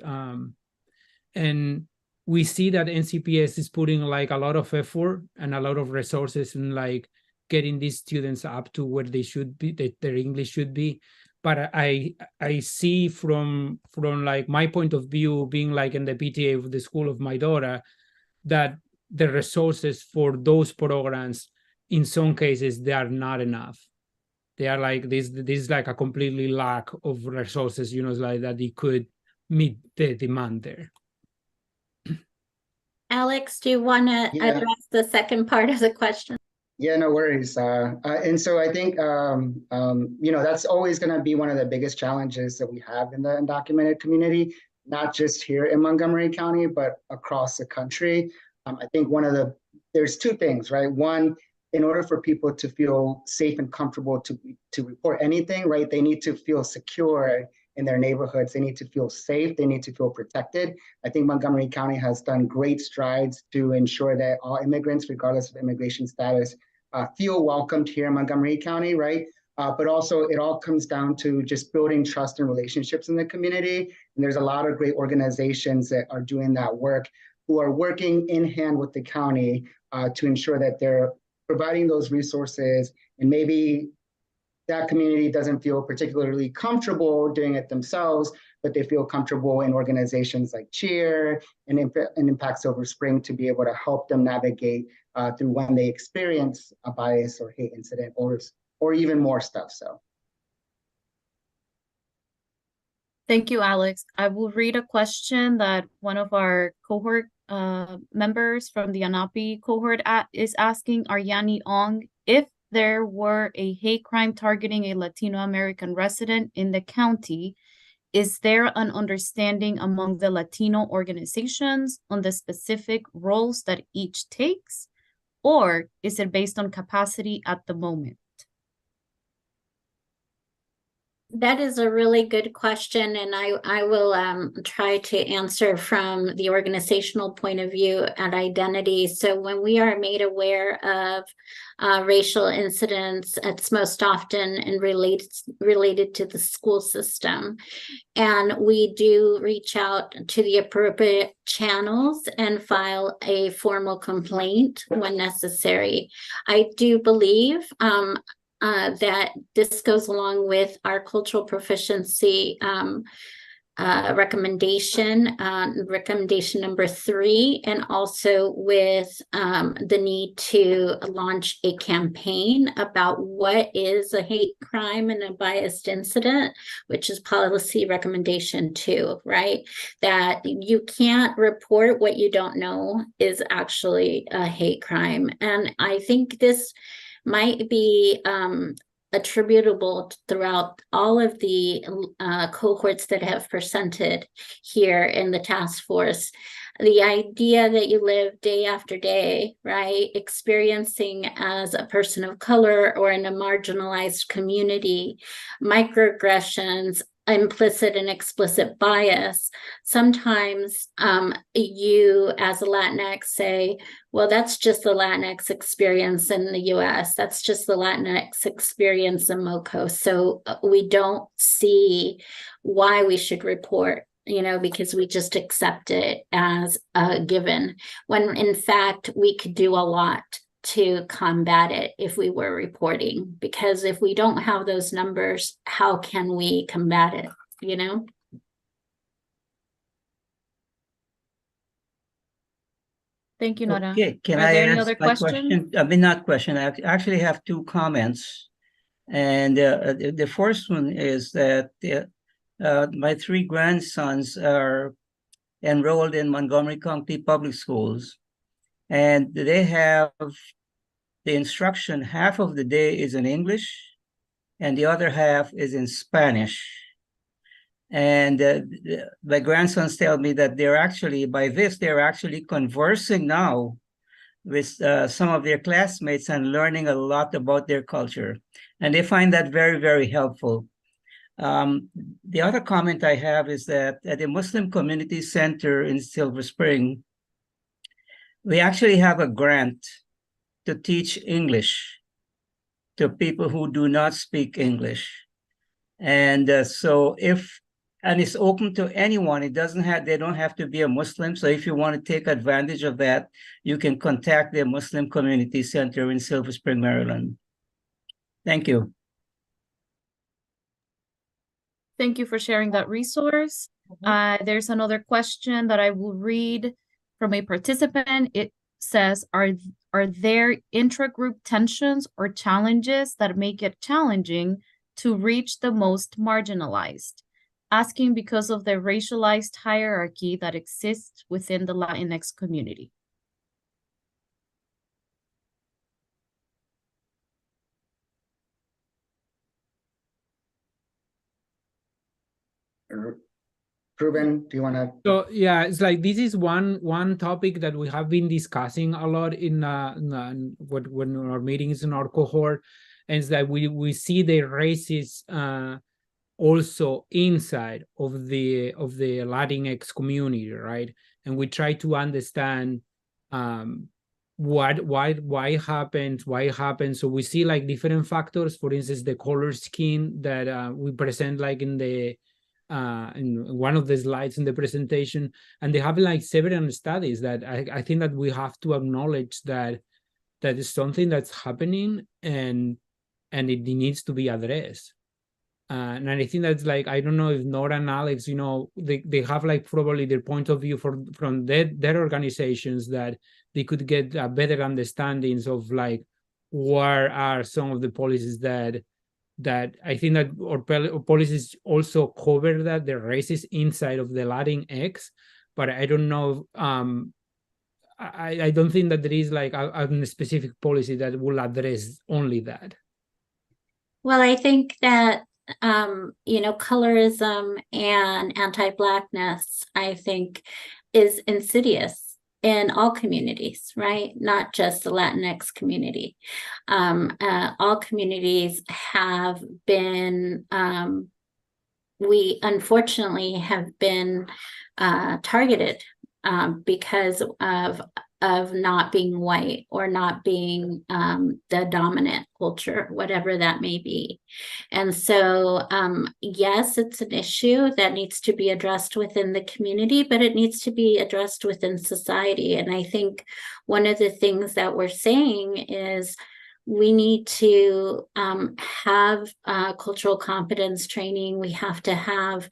And we see that NCPS is putting like a lot of effort and a lot of resources in like getting these students up to where they should be, that their English should be. But I see from like my point of view, being like in the PTA of the school of my daughter, that the resources for those programs, in some cases, they are not enough. They are like this is like a completely lack of resources, you know, like that they could meet the demand there. Alex, do you want to Yeah. address the second part of the question? Yeah, no worries. And so I think, that's always going to be one of the biggest challenges that we have in the undocumented community, not just here in Montgomery County, but across the country. I think there's two things, right? One, in order for people to feel safe and comfortable to report anything, right, they need to feel secure in their neighborhoods. They need to feel safe. They need to feel protected. I think Montgomery County has done great strides to ensure that all immigrants, regardless of immigration status, feel welcomed here in Montgomery County, right? But also it all comes down to just building trust and relationships in the community. And there's a lot of great organizations that are doing that work, who are working in hand with the county to ensure that they're providing those resources. And maybe that community doesn't feel particularly comfortable doing it themselves, but they feel comfortable in organizations like CHEER and Impact Silver Spring to be able to help them navigate through when they experience a bias or hate incident or even more stuff. So. Thank you, Alex. I will read a question that one of our cohort members from the ANAPI cohort is asking Aryani Ong, if there were a hate crime targeting a Latino American resident in the county, is there an understanding among the Latino organizations on the specific roles that each takes, or is it based on capacity at the moment? That is a really good question, and I will try to answer from the organizational point of view and identity. So when we are made aware of racial incidents, it's most often and related to the school system. And we do reach out to the appropriate channels and file a formal complaint when necessary. I do believe that this goes along with our cultural proficiency recommendation number 3, and also with the need to launch a campaign about what is a hate crime and a biased incident, which is policy recommendation 2, right? That you can't report what you don't know is actually a hate crime. And I think this might be attributable throughout all of the cohorts that have presented here in the task force. The idea that you live day after day, right, experiencing as a person of color or in a marginalized community, microaggressions, implicit and explicit bias. Sometimes you as a Latinx say, well, that's just the Latinx experience in the US. That's just the Latinx experience in MoCo. So we don't see why we should report, because we just accept it as a given, when in fact we could do a lot to combat it if we were reporting, because if we don't have those numbers, how can we combat it, Thank you, Nora. Okay, can Are I there any ask other my questions? question? I mean, not question, I actually have two comments. And the first one is that my three grandsons are enrolled in Montgomery County Public Schools. And they have the instruction, half of the day is in English and the other half is in Spanish. And my grandsons tell me that they're actually, by this, they're actually conversing now with some of their classmates and learning a lot about their culture. And they find that very, very helpful. The other comment I have is that at the Muslim Community Center in Silver Spring, we actually have a grant to teach English to people who do not speak English. And and it's open to anyone. It doesn't have, they don't have to be a Muslim. So if you want to take advantage of that, you can contact the Muslim Community Center in Silver Spring, Maryland. Thank you. Thank you for sharing that resource. There's another question that I will read from a participant. It says, are there intra-group tensions or challenges that make it challenging to reach the most marginalized? Asking because of the racialized hierarchy that exists within the Latinx community. Ruben, do you want to? So yeah, it's like this is one topic that we have been discussing a lot in when our meetings in our cohort, and it's that we see the races also inside of the Latinx community, right? And we try to understand why happens. So we see like different factors. For instance, the color skin that we present like in one of the slides in the presentation, and they have like several studies that I think that we have to acknowledge that is something that's happening and it needs to be addressed. And I think that's like, I don't know if Nora and Alex, you know, they have like probably their point of view from their organizations that they could get better understandings of like where are some of the policies that I think that our policies also cover that the races inside of the Latinx, but I don't know. I don't think that there is like a specific policy that will address only that. Well, I think that colorism and anti-Blackness, I think, is insidious in all communities, right? Not just the Latinx community. All communities have been, we unfortunately have been targeted because of not being white or not being the dominant culture, whatever that may be. And so, yes, it's an issue that needs to be addressed within the community, but it needs to be addressed within society. And I think one of the things that we're saying is we need to have cultural competence training. We have to have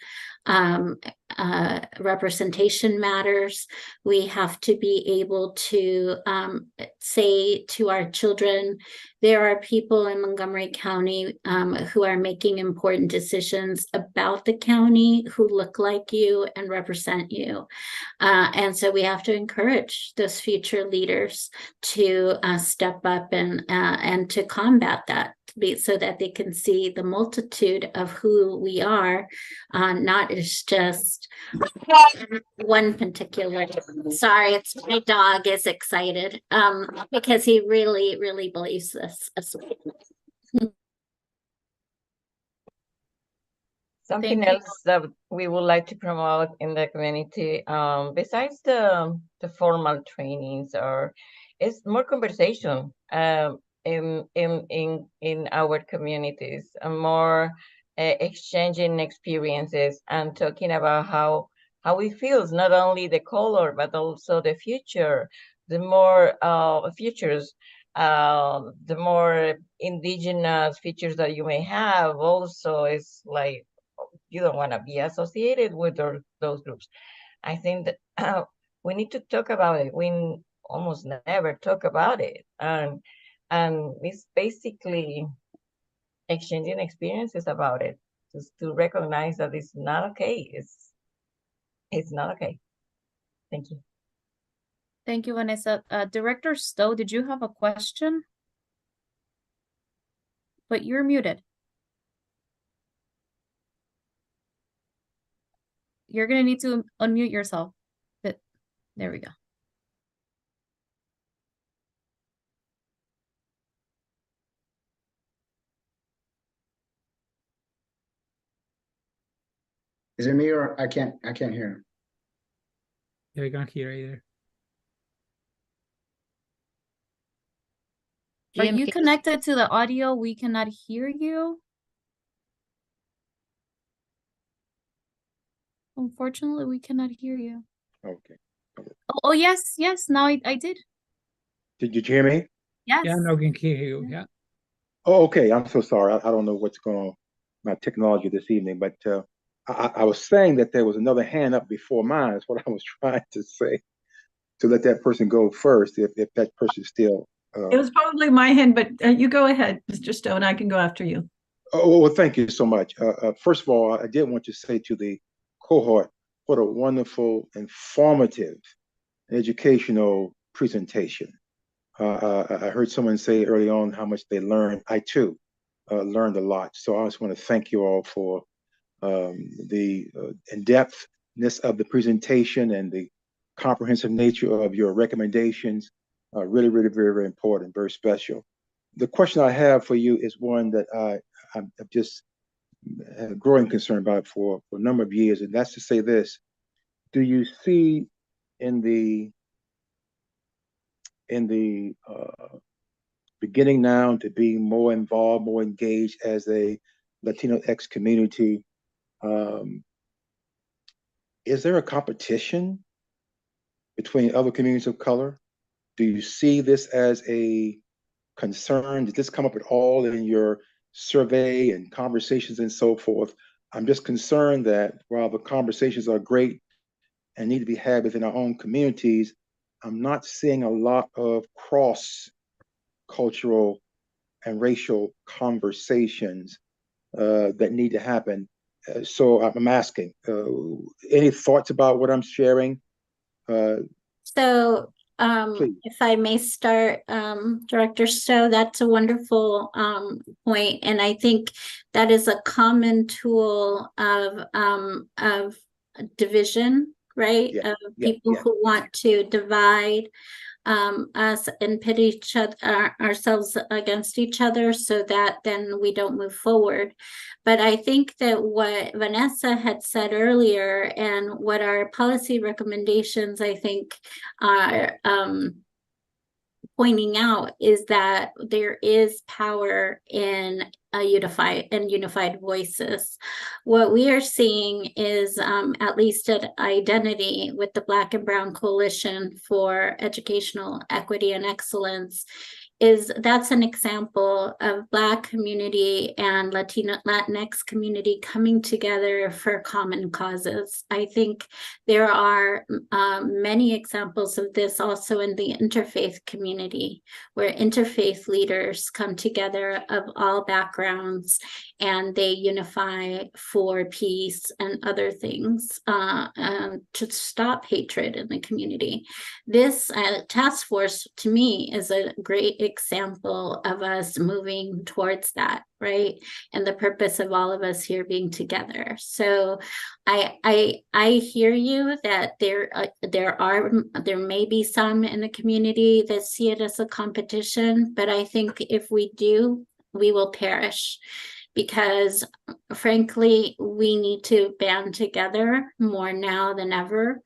representation matters. We have to be able to say to our children, there are people in Montgomery County who are making important decisions about the county, who look like you and represent you. And so we have to encourage those future leaders to step up and to combat that, so that they can see the multitude of who we are, not as just one particular. Sorry, it's my dog is excited because he really, really believes this. Something else that we would like to promote in the community, besides the formal trainings, is more conversation in our communities, and more exchanging experiences and talking about how it feels, not only the color but also the future. The more futures, the more indigenous features that you may have, also is like you don't want to be associated with those groups. I think that we need to talk about it. almost never talk about it. And it's basically exchanging experiences about it, just to recognize that it's not okay. It's not okay. Thank you. Thank you, Vanessa. Director Stowe, did you have a question? But you're muted. You're gonna need to unmute yourself. But there we go. Is it me or I can't hear him? Yeah, I can't hear either. Are you connected to the audio? We cannot hear you. Unfortunately, we cannot hear you. Okay. Oh, yes, now I did. Did you hear me? Yes. Yeah, no, I can hear you. Yeah. Oh, okay. I'm so sorry. I don't know what's going on with my technology this evening, but I was saying that there was another hand up before mine. Is what I was trying to say, to let that person go first if that person still. It was probably my hand, but you go ahead, Mr. Stowe, and I can go after you. Oh, well, thank you so much. First of all, I did want to say to the cohort, what a wonderful, informative, educational presentation. I heard someone say early on how much they learned. I too learned a lot. So I just want to thank you all for the in-depthness of the presentation and the comprehensive nature of your recommendations. Really, really, very, very important, very special. The question I have for you is one that I'm just had a growing concern about for a number of years, and that's to say this: do you see in the beginning now to be more involved, more engaged as a Latinx community, is there a competition between other communities of color? Do you see this as a concern? Did this come up at all in your survey and conversations and so forth? I'm just concerned that while the conversations are great and need to be had within our own communities, I'm not seeing a lot of cross-cultural and racial conversations that need to happen. So I'm asking, any thoughts about what I'm sharing? So Please. if I may start, Director Stowe, that's a wonderful point. And I think that is a common tool of division, right? Yeah, Of yeah, people yeah. who want to divide us and pit each other ourselves against each other so that then we don't move forward. But I think that what Vanessa had said earlier and what our policy recommendations I think are pointing out is that there is power in unified voices. What we are seeing is, at least at Identity with the Black and Brown Coalition for Educational Equity and Excellence, that's an example of Black community and Latinx community coming together for common causes. I think there are many examples of this also in the interfaith community, where interfaith leaders come together of all backgrounds and they unify for peace and other things to stop hatred in the community. This task force, to me, is a great example of us moving towards that, right? And the purpose of all of us here being together. So I hear you that there may be some in the community that see it as a competition, but I think if we do, we will perish. Because frankly, we need to band together more now than ever,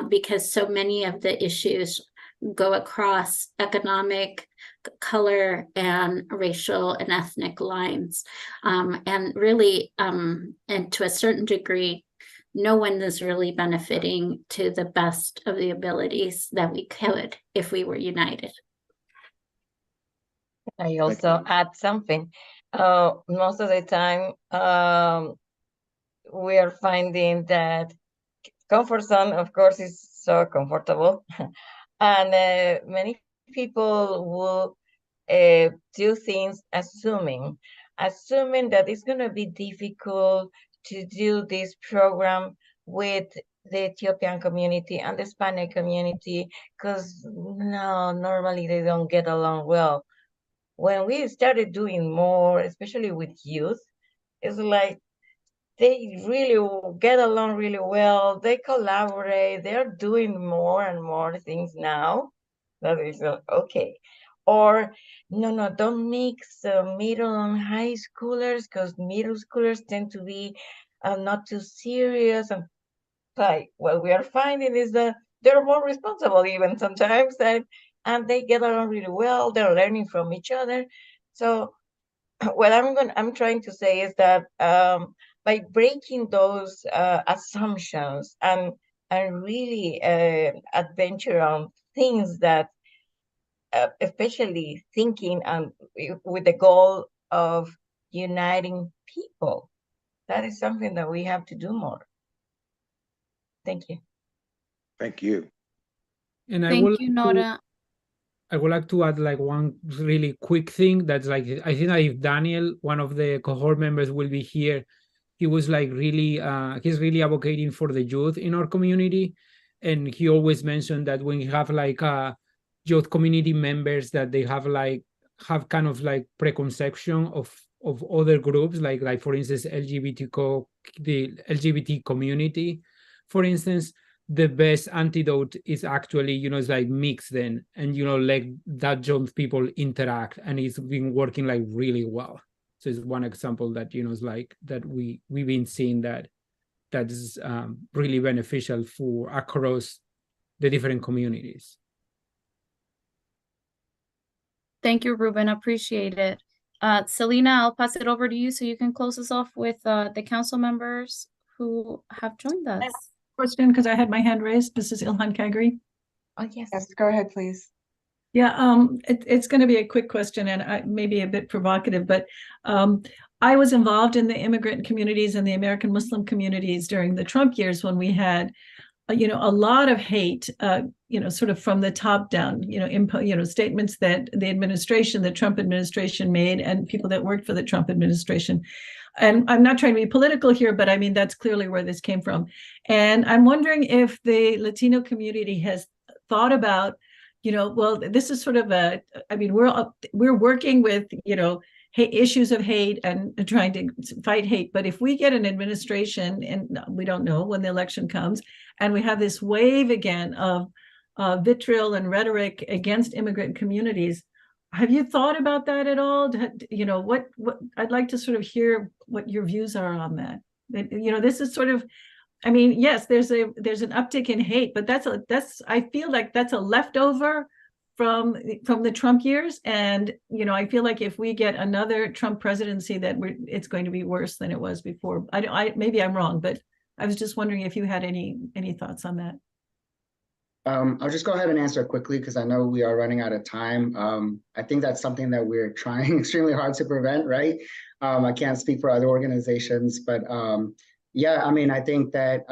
because so many of the issues go across economic, color, and racial and ethnic lines. And really, and to a certain degree, no one is really benefiting to the best of the abilities that we could if we were united. I also add something. Most of the time, we are finding that comfort zone, of course, is so comfortable. And many people will do things assuming that it's going to be difficult to do this program with the Ethiopian community and the Hispanic community, because no, normally they don't get along well. When we started doing more, especially with youth, it's like they really get along really well. They collaborate. They're doing more and more things now. That is okay. Or no, don't mix middle and high schoolers, because middle schoolers tend to be not too serious. And like what we are finding is that they're more responsible even sometimes, and they get along really well. They're learning from each other. So what I'm trying to say is that by breaking those assumptions and really adventure on things that especially thinking with the goal of uniting people, that is something that we have to do more. Thank you. Thank you. And I Thank would you, like to- Nora. I would like to add like one really quick thing that's like, I think that if Daniel, one of the cohort members, will be here, he was like really, he's really advocating for the youth in our community. And he always mentioned that when you have like youth community members, that they have kind of like preconception of other groups, like for instance, the LGBT community, for instance, the best antidote is actually, it's like mix them and, let that young people interact, and it's been working like really well. So it's one example that, is like that we've been seeing that is really beneficial for across the different communities. Thank you, Ruben. Appreciate it. Selena, I'll pass it over to you so you can close us off with the council members who have joined us. Question, because I had my hand raised. This is Ilhan Kagri. Oh, yes. Yes, go ahead, please. Yeah, it's going to be a quick question and maybe a bit provocative, but I was involved in the immigrant communities and the American Muslim communities during the Trump years when we had, a lot of hate, sort of from the top down, statements that the Trump administration made, and people that worked for the Trump administration. And I'm not trying to be political here, but I mean, that's clearly where this came from. And I'm wondering if the Latino community has thought about, well, this is sort of we're working with, issues of hate and trying to fight hate. But if we get an administration, and we don't know when the election comes, and we have this wave again of vitriol and rhetoric against immigrant communities, have you thought about that at all? What I'd like to sort of hear what your views are on that. This is sort of, I mean, yes, there's an uptick in hate, but I feel like that's a leftover from the Trump years. And, I feel like if we get another Trump presidency, that it's going to be worse than it was before. Maybe I'm wrong, but I was just wondering if you had any thoughts on that. I'll just go ahead and answer quickly because I know we are running out of time. I think that's something that we're trying extremely hard to prevent, right? I can't speak for other organizations, but yeah, I mean, I think that,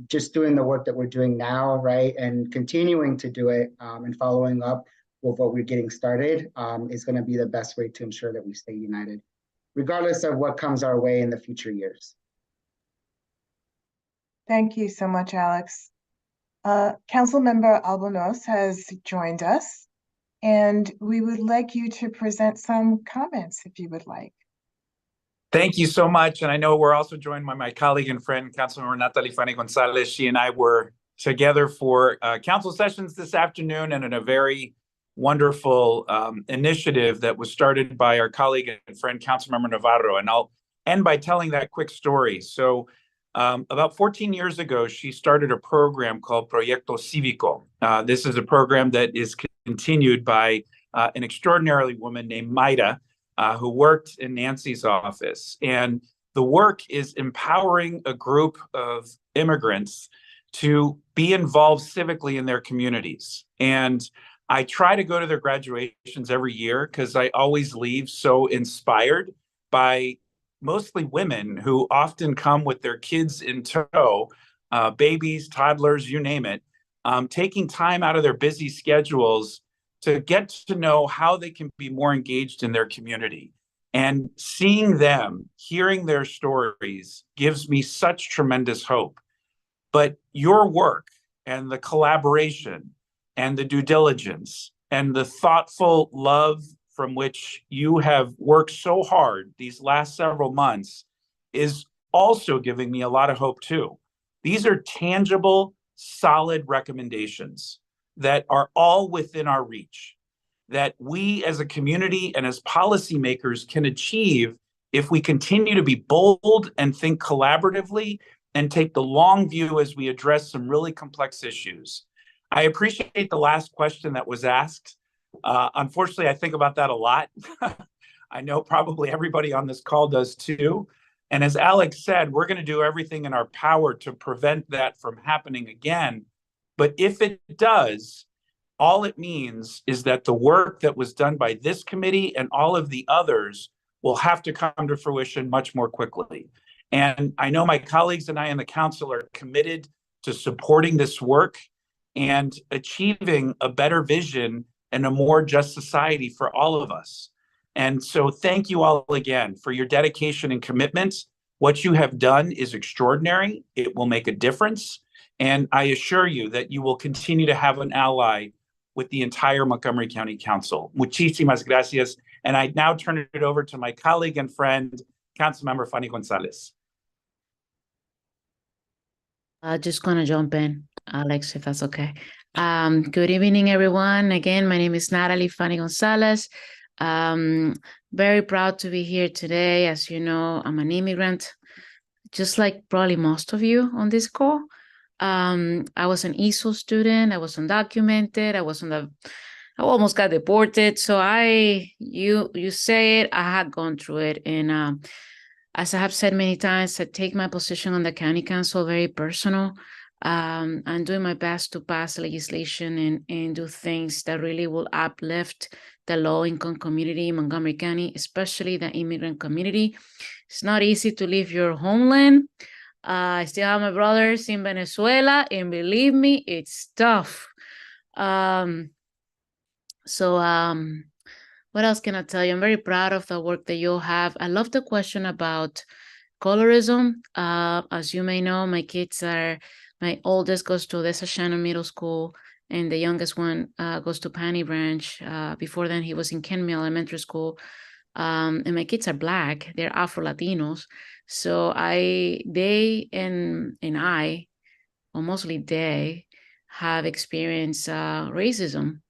just doing the work that we're doing now, right, and continuing to do it and following up with what we're getting started is going to be the best way to ensure that we stay united, regardless of what comes our way in the future years. Thank you so much, Alex. Councilmember Albornoz has joined us, and we would like you to present some comments if you would like. Thank you so much. And I know we're also joined by my colleague and friend, Councilmember Natalie Fanny Gonzalez. She and I were together for council sessions this afternoon, and in a very wonderful initiative that was started by our colleague and friend, Councilmember Navarro. And I'll end by telling that quick story. So about 14 years ago, she started a program called Proyecto Cívico. This is a program that is continued by an extraordinary woman named Mayra, who worked in Nancy's office. And the work is empowering a group of immigrants to be involved civically in their communities. And I try to go to their graduations every year because I always leave so inspired by mostly women who often come with their kids in tow, babies, toddlers, you name it, taking time out of their busy schedules to get to know how they can be more engaged in their community. And seeing them, hearing their stories gives me such tremendous hope. But your work and the collaboration and the due diligence and the thoughtful love from which you have worked so hard these last several months is also giving me a lot of hope too. These are tangible, solid recommendations that are all within our reach, that we as a community and as policymakers can achieve if we continue to be bold and think collaboratively and take the long view as we address some really complex issues. I appreciate the last question that was asked. Unfortunately, I think about that a lot. I know probably everybody on this call does too. And as Alex said, we're going to do everything in our power to prevent that from happening again. But if it does, all it means is that the work that was done by this committee and all of the others will have to come to fruition much more quickly. And I know my colleagues and I in the council are committed to supporting this work and achieving a better vision and a more just society for all of us. And so thank you all again for your dedication and commitment. What you have done is extraordinary. It will make a difference. And I assure you that you will continue to have an ally with the entire Montgomery County Council. Muchísimas gracias. And I now turn it over to my colleague and friend, Councilmember Fanny Gonzalez. Just gonna jump in, Alex, if that's okay. Good evening, everyone. Again, my name is Natalie Fanny Gonzalez. Very proud to be here today. As you know, I'm an immigrant, just like probably most of you on this call. I was an ESOL student. I was undocumented. I almost got deported. So you say it, I had gone through it. And as I have said many times, I take my position on the county council very personal. I'm doing my best to pass legislation and do things that really will uplift the low-income community in Montgomery County, especially the immigrant community. It's not easy to leave your homeland. I still have my brothers in Venezuela, and believe me, it's tough. What else can I tell you? I'm very proud of the work that you have. I love the question about colorism. As you may know, my oldest goes to Odessa Shannon Middle School, and the youngest one goes to Panny Branch. Before then, he was in Kenmore Elementary School. And my kids are Black. They're Afro-Latinos. So they and I, or mostly they, have experienced racism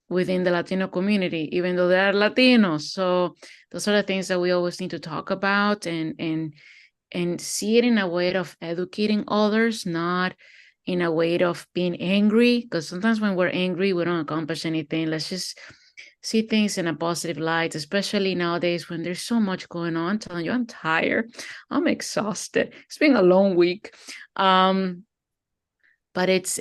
within the Latino community, even though they are Latinos. So those are the things that we always need to talk about and see it in a way of educating others, not in a way of being angry, because sometimes when we're angry, we don't accomplish anything. Let's just see things in a positive light, especially nowadays when there's so much going on. I'm telling you, I'm tired. I'm exhausted. It's been a long week. But it's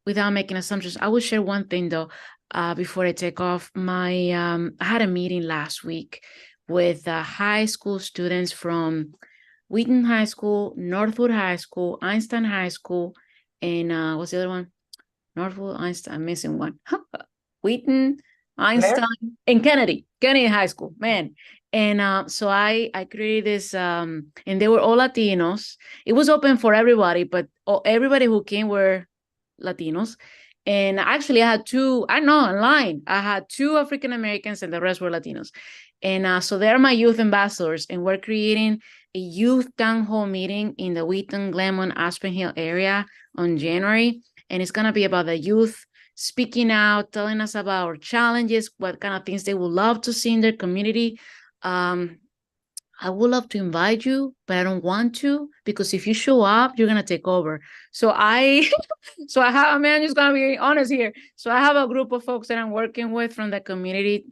without making assumptions, I will share one thing though, before I take off. I had a meeting last week with high school students from Wheaton High School, Northwood High School, Einstein High School, and what's the other one? Northwood, Einstein, I'm missing one. Wheaton, Einstein, and Kennedy High School, man. And so I created this, and they were all Latinos. It was open for everybody, but everybody who came were Latinos. And actually I had online, I had 2 African Americans and the rest were Latinos. And so they're my youth ambassadors, and we're creating a youth town hall meeting in the Wheaton, Glenmont, Aspen Hill area on January. And it's going to be about the youth speaking out, telling us about our challenges, what kind of things they would love to see in their community. I would love to invite you, but I don't want to, because if you show up, you're going to take over. I'm just going to be honest here. So I have a group of folks that I'm working with from the community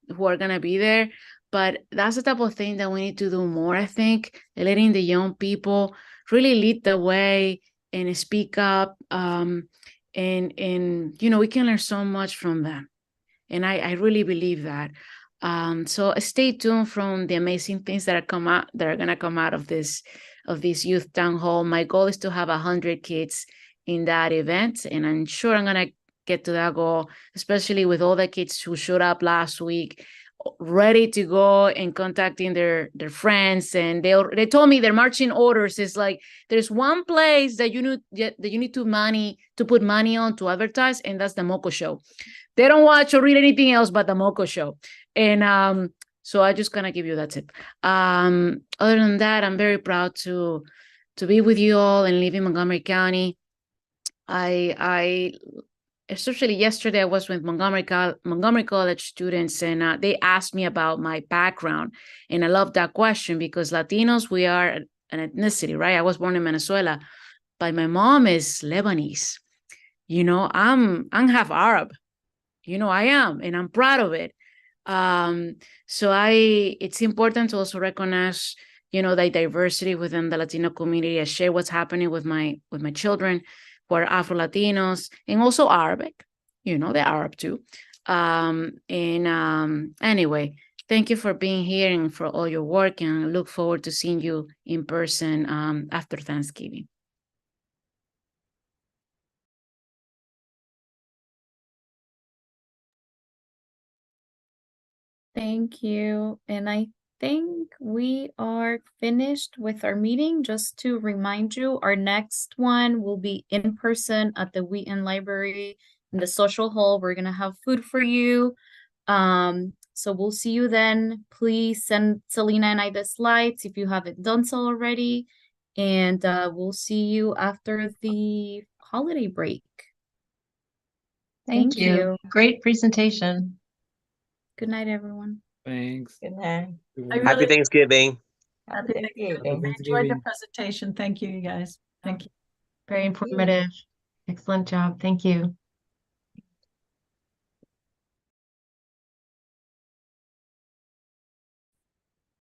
who are going to be there. But that's the type of thing that we need to do more, I think, letting the young people really lead the way and speak up. And we can learn so much from them. And I really believe that. So stay tuned from the amazing things that are going to come out of this of this youth town hall. My goal is to have 100 kids in that event, and I'm sure I'm gonna get to that goal, especially with all the kids who showed up last week, ready to go and contacting their friends. And they told me their marching orders is like, there's one place that you need to put money on to advertise, and that's the Moco Show. They don't watch or read anything else but the Moco Show. And so I just gonna give you that tip. Other than that, I'm very proud to be with you all and live in Montgomery County. I especially yesterday, I was with Montgomery College students, and they asked me about my background. And I love that question because Latinos, we are an ethnicity, right? I was born in Venezuela, but my mom is Lebanese. You know, I'm half Arab. You know, I am, and I'm proud of it. So it's important to also recognize, you know, the diversity within the Latino community. I share what's happening with my children who are Afro-Latinos and also Arabic, you know, they're Arab too. Anyway, thank you for being here and for all your work, and I look forward to seeing you in person after Thanksgiving. Thank you. And I think we are finished with our meeting. Just to remind you, our next one will be in person at the Wheaton Library in the social hall. We're gonna have food for you. So we'll see you then. Please send Selena and I the slides if you haven't done so already. And we'll see you after the holiday break. Thank you. Great presentation. Good night, everyone. Thanks. Good night. Happy Thanksgiving. Happy Thanksgiving. I enjoyed the presentation. Thank you, you guys. Thank you. Very informative. Excellent job. Thank you.